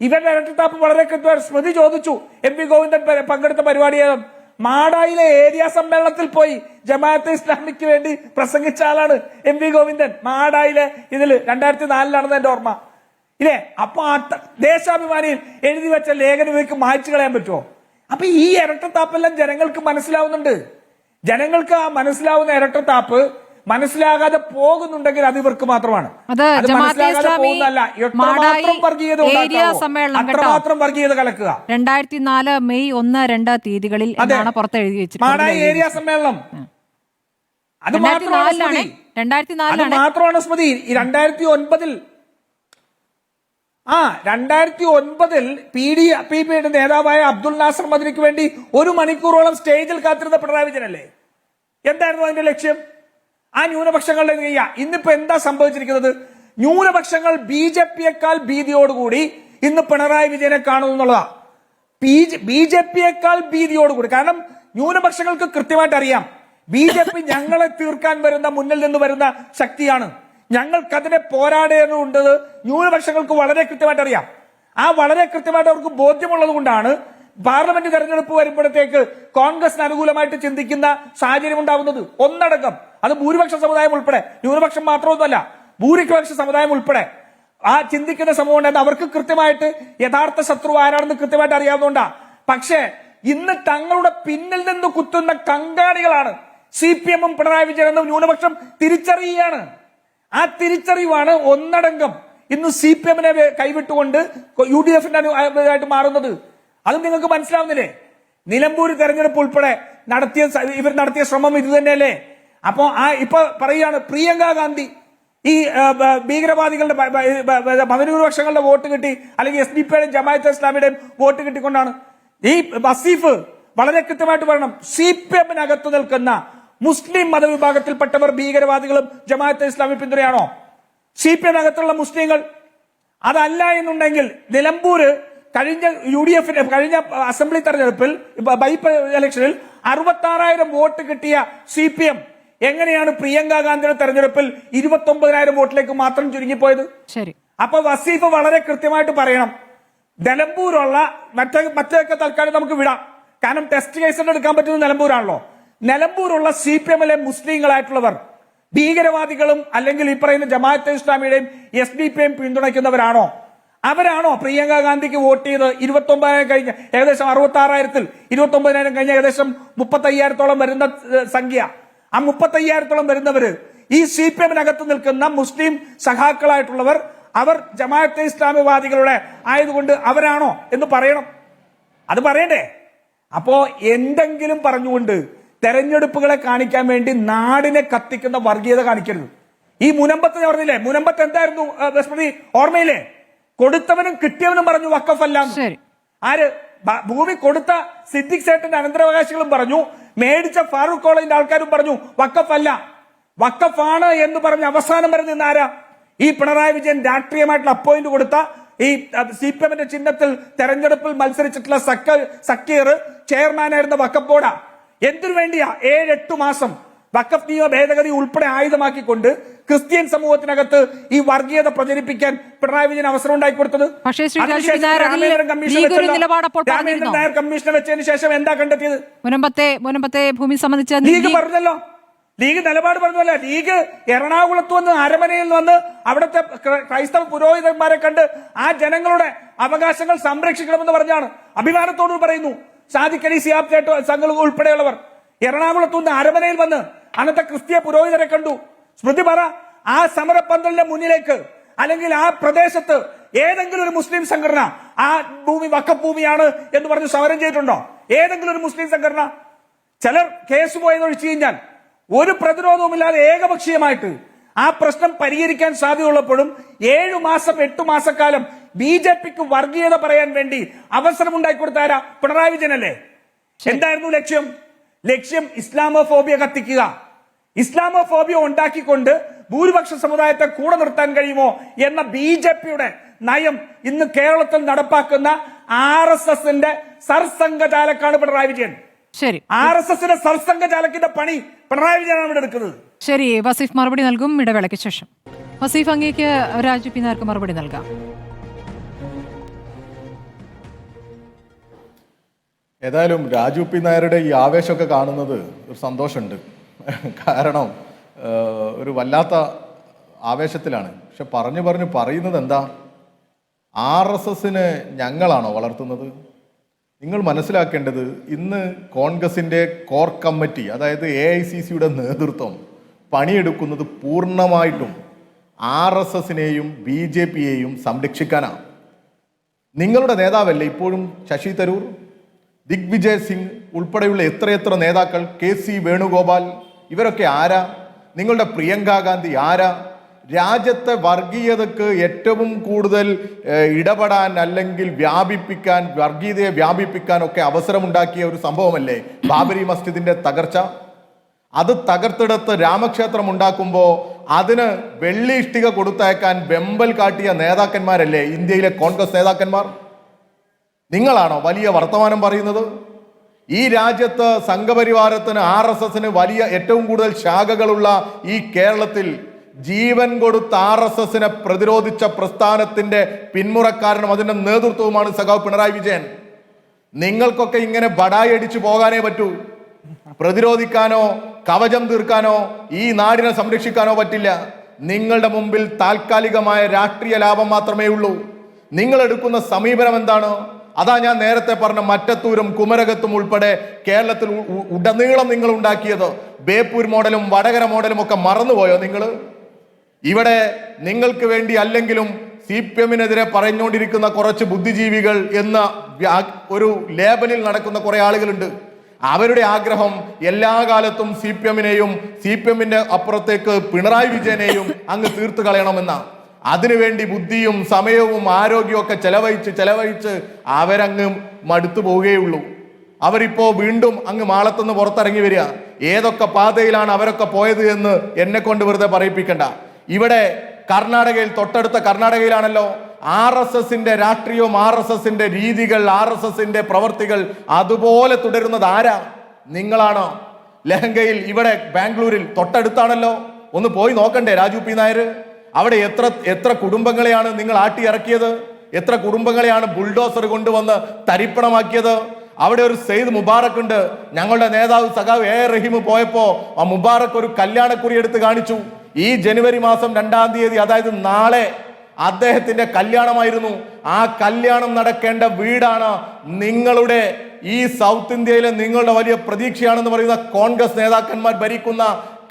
ഇവരുടെ ഇരട്ടത്താപ്പ് വളരെ കൃത്യമായി. സ്മൃതി ചോദിച്ചു, MP ഗോവിന്ദൻ പങ്കെടുത്ത പരിപാടിയെ മാടായിലെ ഏരിയ സമ്മേളനത്തിൽ പോയി ജമാഅത്തെ ഇസ്ലാമിക്ക് വേണ്ടി പ്രസംഗിച്ച ആളാണ് MP ഗോവിന്ദൻ. മാടായിലെ ഇതിൽ 2004 എന്റെ ഓർമ്മ ഇല്ലേ? അപ്പൊ ദേശാഭിമാനിയിൽ എഴുതി വെച്ച ലേഖനം ഇവർക്ക് മായ്ച്ചു കളയാൻ പറ്റുമോ? അപ്പൊ ഈ ഇരട്ടത്താപ്പെല്ലാം ജനങ്ങൾക്ക് മനസ്സിലാവുന്നുണ്ട്. ജനങ്ങൾക്ക് ആ മനസ്സിലാവുന്ന ഇരട്ടത്താപ്പ് മനസ്സിലാകാതെ പോകുന്നുണ്ടെങ്കിൽ അത് ഇവർക്ക് മാത്രമാണ്. അത് മനസ്സിലാകാതെ പോകുന്നതല്ല. അത്രമാത്രം വർഗീയത കലക്കുക. 2004 മെയ് 1, 2 തീയതികളിൽ എന്നാണ് പുറത്ത് എഴുതി വെച്ചത്. മാടായി ഏരിയ സമ്മേളനം അത് മാത്രമാണ് സ്മൃതി. 2009 PDPയുടെ നേതാവായ അബ്ദുൽ നാസർ മദനിക്ക് വേണ്ടി 1 മണിക്കൂറോളം സ്റ്റേജിൽ കാത്തിരുന്ന പിണറായി വിജയനല്ലേ? എന്തായിരുന്നു അതിന്റെ ലക്ഷ്യം? ആ ന്യൂനപക്ഷങ്ങളുടെ ഇന്നിപ്പോ എന്താ സംഭവിച്ചിരിക്കുന്നത്? ന്യൂനപക്ഷങ്ങൾ BJPയേക്കാൾ ഭീതിയോടുകൂടി ഇന്ന് പിണറായി വിജയനെ കാണുന്നു എന്നുള്ളതാ. BJPയേക്കാൾ ഭീതിയോടുകൂടി. കാരണം ന്യൂനപക്ഷങ്ങൾക്ക് കൃത്യമായിട്ട് അറിയാം BJP ഞങ്ങളെ തീർക്കാൻ മുന്നിൽ നിന്ന് വരുന്ന ശക്തിയാണ്. ഞങ്ങൾക്കതിനെ പോരാടേണ്ടതുണ്ട്. ന്യൂനപക്ഷങ്ങൾക്ക് വളരെ കൃത്യമായിട്ട് അറിയാം. ആ വളരെ കൃത്യമായിട്ട് അവർക്ക് ബോധ്യമുള്ളത് കൊണ്ടാണ് പാർലമെന്റ് തെരഞ്ഞെടുപ്പ് വരുമ്പോഴത്തേക്ക് കോൺഗ്രസിന് അനുകൂലമായിട്ട് ചിന്തിക്കുന്ന സാഹചര്യം ഉണ്ടാവുന്നത്. ഒന്നടങ്കം അത് ഭൂരിപക്ഷ സമുദായം ഉൾപ്പെടെ, ന്യൂനപക്ഷം മാത്രമൊന്നുമല്ല, ഭൂരിപക്ഷ സമുദായം ഉൾപ്പെടെ. ആ ചിന്തിക്കുന്ന സമൂഹം ഉണ്ടായിരുന്നു. അവർക്ക് കൃത്യമായിട്ട് യഥാർത്ഥ ശത്രു ആരാണെന്ന് കൃത്യമായിട്ട് അറിയാവുന്നതുകൊണ്ടാ. പക്ഷേ ഇന്ന് തങ്ങളുടെ പിന്നിൽ നിന്ന് കുത്തുന്ന കങ്കാണികളാണ് CPM-ഉം പിണറായി വിജയനും ന്യൂനപക്ഷം തിരിച്ചറിയുകയാണ്. ആ തിരിച്ചറിവാണ് ഒന്നടങ്കം ഇന്ന് CPM-നെ കൈവിട്ടുകൊണ്ട് UDF-ന്റെ ആയിട്ട് മാറുന്നത്. അതും നിങ്ങൾക്ക് മനസ്സിലാവുന്നില്ലേ? നിലമ്പൂർ തെരഞ്ഞെടുപ്പ് ഉൾപ്പെടെ ഇവർ നടത്തിയ ശ്രമം ഇത് തന്നെയല്ലേ? അപ്പോ ഇപ്പൊ പറയുകയാണ് പ്രിയങ്ക ഗാന്ധി ഈ ഭീകരവാദികളുടെ മതന്യൂനപക്ഷങ്ങളുടെ വോട്ട് കിട്ടി, അല്ലെങ്കിൽ SDP-യുടെയും ജമാഅത്തെ ഇസ്ലാമിയുടെയും വോട്ട് കിട്ടിക്കൊണ്ടാണ്. ഈ വസീഫ് വളരെ കൃത്യമായിട്ട് പറയണം, CPM-നകത്ത് നിൽക്കുന്ന മുസ്ലിം മതവിഭാഗത്തിൽപ്പെട്ടവർ ഭീകരവാദികളും ജമാഅത്തെ ഇസ്ലാമി പിന്തുണയാണോ? CPM-നകത്തുള്ള മുസ്ലിങ്ങൾ അതല്ല എന്നുണ്ടെങ്കിൽ നിലമ്പൂര് കഴിഞ്ഞ UDF-ന്റെ കഴിഞ്ഞ അസംബ്ലി തെരഞ്ഞെടുപ്പിൽ ബൈ ഇലക്ഷനിൽ 66,000 വോട്ട് കിട്ടിയ CPM എങ്ങനെയാണ് പ്രിയങ്ക ഗാന്ധിയുടെ തെരഞ്ഞെടുപ്പിൽ 29,000 വോട്ടിലേക്ക് മാത്രം ചുരുങ്ങിപ്പോയത്? ശരി. അപ്പൊ വസീഫ് വളരെ കൃത്യമായിട്ട് പറയണം, നിലമ്പൂരുള്ള മറ്റൊക്കെ തൽക്കാലം നമുക്ക് വിടാം, കാരണം ടെസ്റ്റ് കേസുകൾ എടുക്കാൻ പറ്റുന്നത് നിലമ്പൂരാണല്ലോ. നിലമ്പൂരുള്ള CPM-ലെ മുസ്ലിങ്ങളായിട്ടുള്ളവർ ഭീകരവാദികളും അല്ലെങ്കിൽ ഈ പറയുന്ന ജമാഅത്തെ ഇസ്ലാമിയുടെയും SDP-യും പിന്തുണയ്ക്കുന്നവരാണോ? അവരാണോ പ്രിയങ്ക ഗാന്ധിക്ക് വോട്ട് ചെയ്ത് 29,000 കഴിഞ്ഞ ഏകദേശം 66,000-ൽ 29,000 കഴിഞ്ഞ ഏകദേശം 35,000-ഓളം വരുന്ന സംഖ്യ? ആ 35,000-ഓളം വരുന്നവര് ഈ CPM-നകത്ത് നിൽക്കുന്ന മുസ്ലിം സഖാക്കളായിട്ടുള്ളവർ അവർ ജമാഅത്തെ ഇസ്ലാമിവാദികളുടെ ആയതുകൊണ്ട് അവരാണോ എന്ന് പറയണം. അത് പറയണ്ടേ? അപ്പോ എന്തെങ്കിലും പറഞ്ഞുകൊണ്ട് തെരഞ്ഞെടുപ്പുകളെ കാണിക്കാൻ വേണ്ടി നാടിനെ കത്തിക്കുന്ന വർഗീയത കാണിക്കരുത്. ഈ മുനമ്പത്ത് പറഞ്ഞില്ലേ, മുനമ്പത്ത് എന്തായിരുന്നു സ്മൃതി ഓർമ്മയില്ലേ? കൊടുത്തവനും കിട്ടിയവനും പറഞ്ഞു വഖഫല്ല. ആര് ഭൂമി കൊടുത്ത സിദ്ദിഖ് സേട്ടന്റെ അനന്തരാവകാശികളും പറഞ്ഞു, മേടിച്ച ഫാറൂഖ് കോളേജിന്റെ ആൾക്കാരും പറഞ്ഞു വഖഫല്ല. വഖഫാണ് എന്ന് പറഞ്ഞ് അവസാനം വരെ നിന്ന് ആരാ? ഈ പിണറായി വിജയൻ രാഷ്ട്രീയമായിട്ടുള്ള അപ്പോയിന്റ് കൊടുത്ത ഈ CPM-ന്റെ ചിഹ്നത്തിൽ തെരഞ്ഞെടുപ്പിൽ മത്സരിച്ചിട്ടുള്ള സക്കീർ ചെയർമാനായിരുന്ന വഖഫ് ബോർഡാ. എന്തിനു വേണ്ടിയാ 7-8 മാസം വഖഫ് നിയമ ഭേദഗതി ഉൾപ്പെടെ ആയുധമാക്കിക്കൊണ്ട് ക്രിസ്ത്യൻ സമൂഹത്തിനകത്ത് ഈ വർഗീയത പ്രചരിപ്പിക്കാൻ പിണറായി വിജയൻ അവസരം ഉണ്ടായിക്കൊടുത്തത്? രാമേന്ദ്രൻ നായർ കമ്മീഷനെ വെച്ചതിന് ശേഷം എന്താ കണ്ടെത്തിയത്? മുനമ്പത്തെ ഭൂമി സംബന്ധിച്ച ലീഗ് പറഞ്ഞല്ലോ, ലീഗ് നിലപാട് പറഞ്ഞല്ല. ലീഗ് എറണാകുളത്ത് വന്ന് അരമനയിൽ വന്ന് അവിടുത്തെ ക്രൈസ്തവ പുരോഹിതന്മാരെ കണ്ട് ആ ജനങ്ങളുടെ അവകാശങ്ങൾ സംരക്ഷിക്കണമെന്ന് പറഞ്ഞാണ്. അഭിമാനത്തോട് പറയുന്നു. സാദിഖ് അലി സിയാബ് ചേട്ടോ സംഘങ്ങൾ ഉൾപ്പെടെയുള്ളവർ എറണാകുളത്ത് നിന്ന് അരമനയിൽ വന്ന് അന്നത്തെ ക്രിസ്തീയ പുരോഹിതരെ കണ്ടു. സ്മൃതി പറ, ആ സമരപ്പന്തലിന്റെ മുന്നിലേക്ക് അല്ലെങ്കിൽ ആ പ്രദേശത്ത് ഏതെങ്കിലും ഒരു മുസ്ലിം സംഘടന ആ ഭൂമി വഖഫ് ഭൂമിയാണ് എന്ന് പറഞ്ഞ് സമരം ചെയ്തിട്ടുണ്ടോ? ഏതെങ്കിലും ഒരു മുസ്ലിം സംഘടന? ചിലർ കേസ് പോയെന്ന് ഒഴിച്ചു കഴിഞ്ഞാൽ ഒരു പ്രതിരോധവുമില്ലാതെ ഏകപക്ഷീയമായിട്ട് ആ പ്രശ്നം പരിഹരിക്കാൻ സാധ്യതയുള്ളപ്പോഴും 7 മാസം 8 മാസക്കാലം BJP-ക്ക് വർഗീയത പറയാൻ വേണ്ടി അവസരം ഉണ്ടായിക്കൊടുത്ത ആരാ? പിണറായി വിജയനല്ലേ? എന്തായിരുന്നു ലക്ഷ്യം? ലക്ഷ്യം ഇസ്ലാമോഫോബിയ കത്തിക്കുക. ഇസ്ലാമോഫോബിയ ഉണ്ടാക്കിക്കൊണ്ട് ഭൂരിപക്ഷ സമുദായത്തെ കൂടെ നിർത്താൻ കഴിയുമോ എന്ന BJP-യുടെ നയം ഇന്ന് കേരളത്തിൽ നടപ്പാക്കുന്ന RSS-ന്റെ സർസംഘചാലക്കാണ് പിണറായി വിജയൻ. ശരി, RSS-ന്റെ സർസംഘചാലക്കിന്റെ പണി പിണറായി വിജയനാണ് ഇവിടെ എടുക്കുന്നത്. ശരി, വസീഫ് മറുപടി നൽകും ഇടവേളയ്ക്ക് ശേഷം. വസീഫ്, അങ്ങേക്ക് രാജു പി നായർക്ക് മറുപടി നൽകാം. ഏതായാലും രാജു പി നായരുടെ ഈ ആവേശമൊക്കെ കാണുന്നത് ഒരു സന്തോഷമുണ്ട്. കാരണം ഒരു വല്ലാത്ത ആവേശത്തിലാണ്. പക്ഷെ പറയുന്നത് എന്താ? RSS-നെ ഞങ്ങളാണോ വളർത്തുന്നത്? നിങ്ങൾ മനസ്സിലാക്കേണ്ടത്, ഇന്ന് കോൺഗ്രസിൻ്റെ കോർ കമ്മിറ്റി, അതായത് AICC-യുടെ നേതൃത്വം പണിയെടുക്കുന്നത് പൂർണ്ണമായിട്ടും RSS-നെയും BJP-യെയും സംരക്ഷിക്കാനാണ്. നിങ്ങളുടെ നേതാവല്ലേ ഇപ്പോഴും ശശി തരൂർ, ദിഗ്വിജയ് സിംഗ് ഉൾപ്പെടെയുള്ള എത്രയെത്ര നേതാക്കൾ, KC വേണുഗോപാൽ, ഇവരൊക്കെ ആരാ? നിങ്ങളുടെ പ്രിയങ്ക ഗാന്ധി ആരാ? രാജ്യത്തെ വർഗീയതക്ക് ഏറ്റവും കൂടുതൽ ഇടപെടാൻ അല്ലെങ്കിൽ വർഗീയതയെ വ്യാപിപ്പിക്കാൻ ഒക്കെ അവസരമുണ്ടാക്കിയ ഒരു സംഭവമല്ലേ ബാബരി മസ്ജിദിന്റെ തകർച്ച? അത് തകർത്തെടുത്ത് രാമക്ഷേത്രം ഉണ്ടാക്കുമ്പോൾ അതിന് വെള്ളി ഇഷ്ടിക കൊടുത്തയക്കാൻ വെമ്പൽ കാട്ടിയ നേതാക്കന്മാരല്ലേ ഇന്ത്യയിലെ കോൺഗ്രസ് നേതാക്കന്മാർ? നിങ്ങളാണോ വലിയ വർത്തമാനം പറയുന്നത്? ഈ രാജ്യത്ത് സംഘപരിവാരത്തിന് RSS-ന് വലിയ ഏറ്റവും കൂടുതൽ ശാഖകളുള്ള ഈ കേരളത്തിൽ ജീവൻ കൊടുത്ത RSS-നെ പ്രതിരോധിച്ച പ്രസ്ഥാനത്തിന്റെ പിന്മുറക്കാരനും അതിന്റെ നേതൃത്വവുമാണ് സഖാവ് പിണറായി വിജയൻ. നിങ്ങൾക്കൊക്കെ ഇങ്ങനെ ബടായി അടിച്ചു പോകാനേ പറ്റൂ. പ്രതിരോധിക്കാനോ കവചം തീർക്കാനോ ഈ നാടിനെ സംരക്ഷിക്കാനോ പറ്റില്ല. നിങ്ങളുടെ മുമ്പിൽ താൽക്കാലികമായ രാഷ്ട്രീയ ലാഭം മാത്രമേ ഉള്ളൂ. നിങ്ങൾ എടുക്കുന്ന സമീപനം എന്താണ്? അതാ ഞാൻ നേരത്തെ പറഞ്ഞ മറ്റത്തൂരും കുമരകത്തും ഉൾപ്പെടെ കേരളത്തിൽ ഉടനീളം നിങ്ങൾ ഉണ്ടാക്കിയത്. ബേപ്പൂർ മോഡലും വടകര മോഡലും ഒക്കെ മറന്നുപോയോ നിങ്ങൾ? ഇവിടെ നിങ്ങൾക്ക് വേണ്ടി അല്ലെങ്കിലും CPM-നെതിരെ പറഞ്ഞുകൊണ്ടിരിക്കുന്ന കുറച്ച് ബുദ്ധിജീവികൾ എന്ന ഒരു ലേബലിൽ നടക്കുന്ന കുറെ ആളുകളുണ്ട്. അവരുടെ ആഗ്രഹം എല്ലാ കാലത്തും CPM-നെയും CPM-ന്റെ അപ്പുറത്തേക്ക് പിണറായി വിജയനെയും അങ്ങ് തീർത്തു കളയണമെന്ന. അതിനുവേണ്ടി ബുദ്ധിയും സമയവും ആരോഗ്യവും ഒക്കെ ചെലവഴിച്ച് അവരങ്ങ് മടുത്തു പോവുകയുള്ളൂ. അവരിപ്പോ വീണ്ടും അങ്ങ് മാളത്തുനിന്ന് പുറത്തിറങ്ങി വരിക. ഏതൊക്കെ പാതയിലാണ് അവരൊക്കെ പോയത് എന്ന് എന്നെ കൊണ്ട് വെറുതെ പറയിപ്പിക്കണ്ട. ഇവിടെ കർണാടകയിൽ, തൊട്ടടുത്ത കർണാടകയിലാണല്ലോ RSSന്റെ രാഷ്ട്രീയവും RSSന്റെ രീതികൾ, RSSന്റെ പ്രവർത്തികൾ അതുപോലെ തുടരുന്നത് ആരാ? നിങ്ങളാണ്. ലഹങ്കയിൽ, ഇവിടെ ബാംഗ്ലൂരിൽ തൊട്ടടുത്താണല്ലോ. ഒന്ന് പോയി നോക്കണ്ടേ രാജു പി നായർ? അവിടെ എത്ര കുടുംബങ്ങളെയാണ് നിങ്ങൾ ആട്ടി ഇറക്കിയത്? എത്ര കുടുംബങ്ങളെയാണ് ബുൾഡോസർ കൊണ്ടുവന്ന് തരിപ്പണമാക്കിയത്? അവിടെ ഒരു സെയ്ദ് മുബാറക് ഉണ്ട്. ഞങ്ങളുടെ നേതാവ് സഖാവ് A. റഹീം പോയപ്പോ ആ മുബാറക് ഒരു കല്യാണക്കുറി എടുത്ത് കാണിച്ചു. ഈ ജനുവരി മാസം 2-ാം തീയതി, അതായത് നാളെ അദ്ദേഹത്തിന്റെ കല്യാണമായിരുന്നു. ആ കല്യാണം നടക്കേണ്ട വീടാണ് നിങ്ങളുടെ ഈ സൗത്ത് ഇന്ത്യയിലെ നിങ്ങളുടെ വലിയ പ്രതീക്ഷയാണെന്ന് പറയുന്ന കോൺഗ്രസ് നേതാക്കന്മാർ ഭരിക്കുന്ന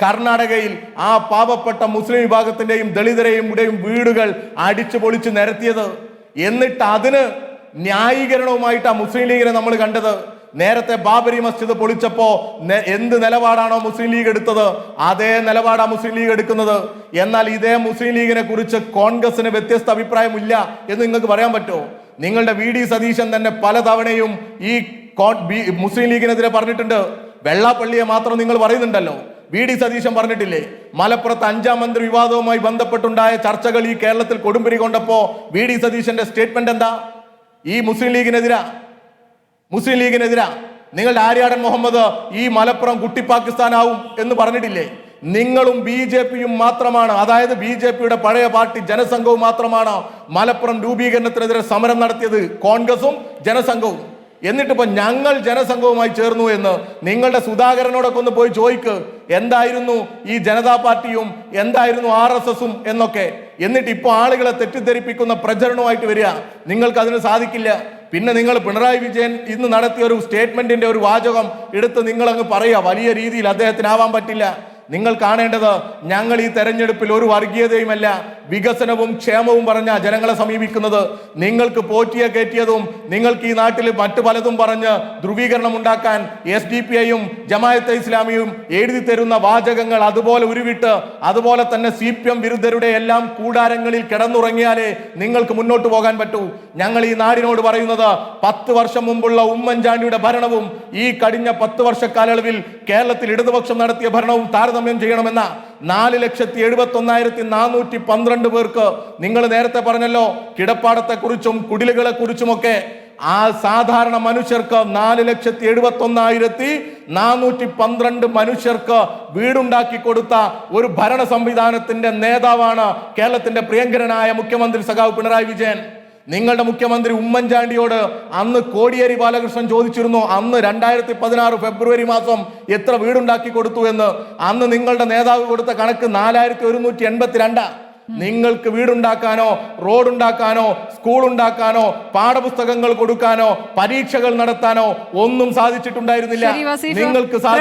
കർണാടകയിൽ ആ പാവപ്പെട്ട മുസ്ലിം വിഭാഗത്തിന്റെയും ദളിതരെയും വീടുകൾ അടിച്ചു പൊളിച്ച് നിരത്തിയത്. എന്നിട്ട് അതിന് ന്യായീകരണവുമായിട്ട് ആ മുസ്ലിം ലീഗിനെ നമ്മൾ കണ്ടത്. നേരത്തെ ബാബരി മസ്ജിദ് പൊളിച്ചപ്പോ എന്ത് നിലപാടാണോ മുസ്ലിം ലീഗ് എടുത്തത്, അതേ നിലപാടാണ് മുസ്ലിം ലീഗ് എടുക്കുന്നത്. എന്നാൽ ഇതേ മുസ്ലിം ലീഗിനെ കുറിച്ച് കോൺഗ്രസിന് വ്യത്യസ്ത അഭിപ്രായമില്ല എന്ന് നിങ്ങൾക്ക് പറയാൻ പറ്റുമോ? നിങ്ങളുടെ VD സതീശൻ തന്നെ പലതവണയും ഈ മുസ്ലിം ലീഗിനെതിരെ പറഞ്ഞിട്ടുണ്ട്. വെള്ളാപ്പള്ളിയെ മാത്രം നിങ്ങൾ പറയുന്നുണ്ടല്ലോ, VD സതീശൻ പറഞ്ഞിട്ടില്ലേ? മലപ്പുറത്ത് 5-ാം മന്ത്രി വിവാദവുമായി ബന്ധപ്പെട്ടുണ്ടായ ചർച്ചകൾ ഈ കേരളത്തിൽ കൊടുമ്പിരി കൊണ്ടപ്പോ VD സതീശന്റെ സ്റ്റേറ്റ്മെന്റ് എന്താ? ഈ മുസ്ലിം ലീഗിനെതിരാ. നിങ്ങളുടെ ആര്യാടൻ മുഹമ്മദ് ഈ മലപ്പുറം കുട്ടി പാകിസ്ഥാനാവും എന്ന് പറഞ്ഞിട്ടില്ലേ? നിങ്ങളും BJP-യും മാത്രമാണ്, അതായത് BJP-യുടെ പഴയ പാർട്ടി ജനസംഘവും മാത്രമാണ് മലപ്പുറം രൂപീകരണത്തിനെതിരെ സമരം നടത്തിയത്, കോൺഗ്രസും ജനസംഘവും. എന്നിട്ടിപ്പോ ഞങ്ങൾ ജനസംഘവുമായി ചേർന്നു എന്ന് നിങ്ങളുടെ സുധാകരനോടൊക്കെ ഒന്ന് പോയി ചോദിക്ക്. എന്തായിരുന്നു ഈ ജനതാ പാർട്ടിയും എന്തായിരുന്നു RSSും എന്നൊക്കെ. എന്നിട്ട് ഇപ്പൊ ആളുകളെ തെറ്റിദ്ധരിപ്പിക്കുന്ന പ്രചരണവുമായിട്ട് വരിക. നിങ്ങൾക്ക് അതിന് സാധിക്കില്ല. പിന്നെ നിങ്ങൾ പിണറായി വിജയൻ ഇന്ന് നടത്തിയ ഒരു സ്റ്റേറ്റ്മെന്റിന്റെ ഒരു വാചകം എടുത്ത് നിങ്ങൾ അങ്ങ് പറയുക. വലിയ രീതിയിൽ അദ്ദേഹത്തിനാവാൻ പറ്റില്ല. നിങ്ങൾ കാണേണ്ടത്, ഞങ്ങൾ ഈ തെരഞ്ഞെടുപ്പിൽ ഒരു വർഗീയതയുമല്ല, വികസനവും ക്ഷേമവും പറഞ്ഞ ജനങ്ങളെ സമീപിക്കുന്നത്. നിങ്ങൾക്ക് പോറ്റിയ കയറ്റിയതും നിങ്ങൾക്ക് ഈ നാട്ടിൽ മറ്റു പലതും പറഞ്ഞ് ധ്രുവീകരണം ഉണ്ടാക്കാൻ SDPI-യും ജമാഅത്തെ ഇസ്ലാമിയും എഴുതി തരുന്ന വാചകങ്ങൾ അതുപോലെ ഉരുവിട്ട്, അതുപോലെ തന്നെ CPM വിരുദ്ധരുടെ എല്ലാം കൂടാരങ്ങളിൽ കിടന്നുറങ്ങിയാലേ നിങ്ങൾക്ക് മുന്നോട്ട് പോകാൻ പറ്റൂ. ഞങ്ങൾ ഈ നാടിനോട് പറയുന്നത്, 10 വർഷം മുമ്പുള്ള ഉമ്മൻചാണ്ടിയുടെ ഭരണവും ഈ കഴിഞ്ഞ 10 വർഷ കാലയളവിൽ കേരളത്തിൽ ഇടതുപക്ഷം നടത്തിയ ഭരണവും താരതമ്യം ചെയ്യണമെന്ന. 4,71,412 പേർക്ക് നിങ്ങൾ നേരത്തെ പറഞ്ഞല്ലോ കിടപ്പാടത്തെക്കുറിച്ചും കുടിലുകളെ കുറിച്ചുമൊക്കെ. ആ സാധാരണ മനുഷ്യർക്ക് 4,71,412 മനുഷ്യർക്ക് വീടുണ്ടാക്കി കൊടുത്ത ഒരു ഭരണ സംവിധാനത്തിന്റെ നേതാവാണ് കേരളത്തിന്റെ പ്രിയങ്കരനായ മുഖ്യമന്ത്രി സഖാവ് പിണറായി വിജയൻ. നിങ്ങളുടെ മുഖ്യമന്ത്രി ഉമ്മൻചാണ്ടിയോട് അന്ന് കോടിയേരി ബാലകൃഷ്ണൻ ചോദിച്ചിരുന്നു, അന്ന് 2016 ഫെബ്രുവരി മാസം എത്ര വീടുണ്ടാക്കി കൊടുത്തു എന്ന്. അന്ന് നിങ്ങളുടെ നേതാവ് കൊടുത്ത കണക്ക് 4,182. നിങ്ങൾക്ക് വീടുണ്ടാക്കാനോ റോഡുണ്ടാക്കാനോ സ്കൂൾ ഉണ്ടാക്കാനോ പാഠപുസ്തകങ്ങൾ കൊടുക്കാനോ പരീക്ഷകൾ നടത്താനോ ഒന്നും സാധിച്ചിട്ടുണ്ടായിരുന്നില്ല. നിങ്ങൾക്ക്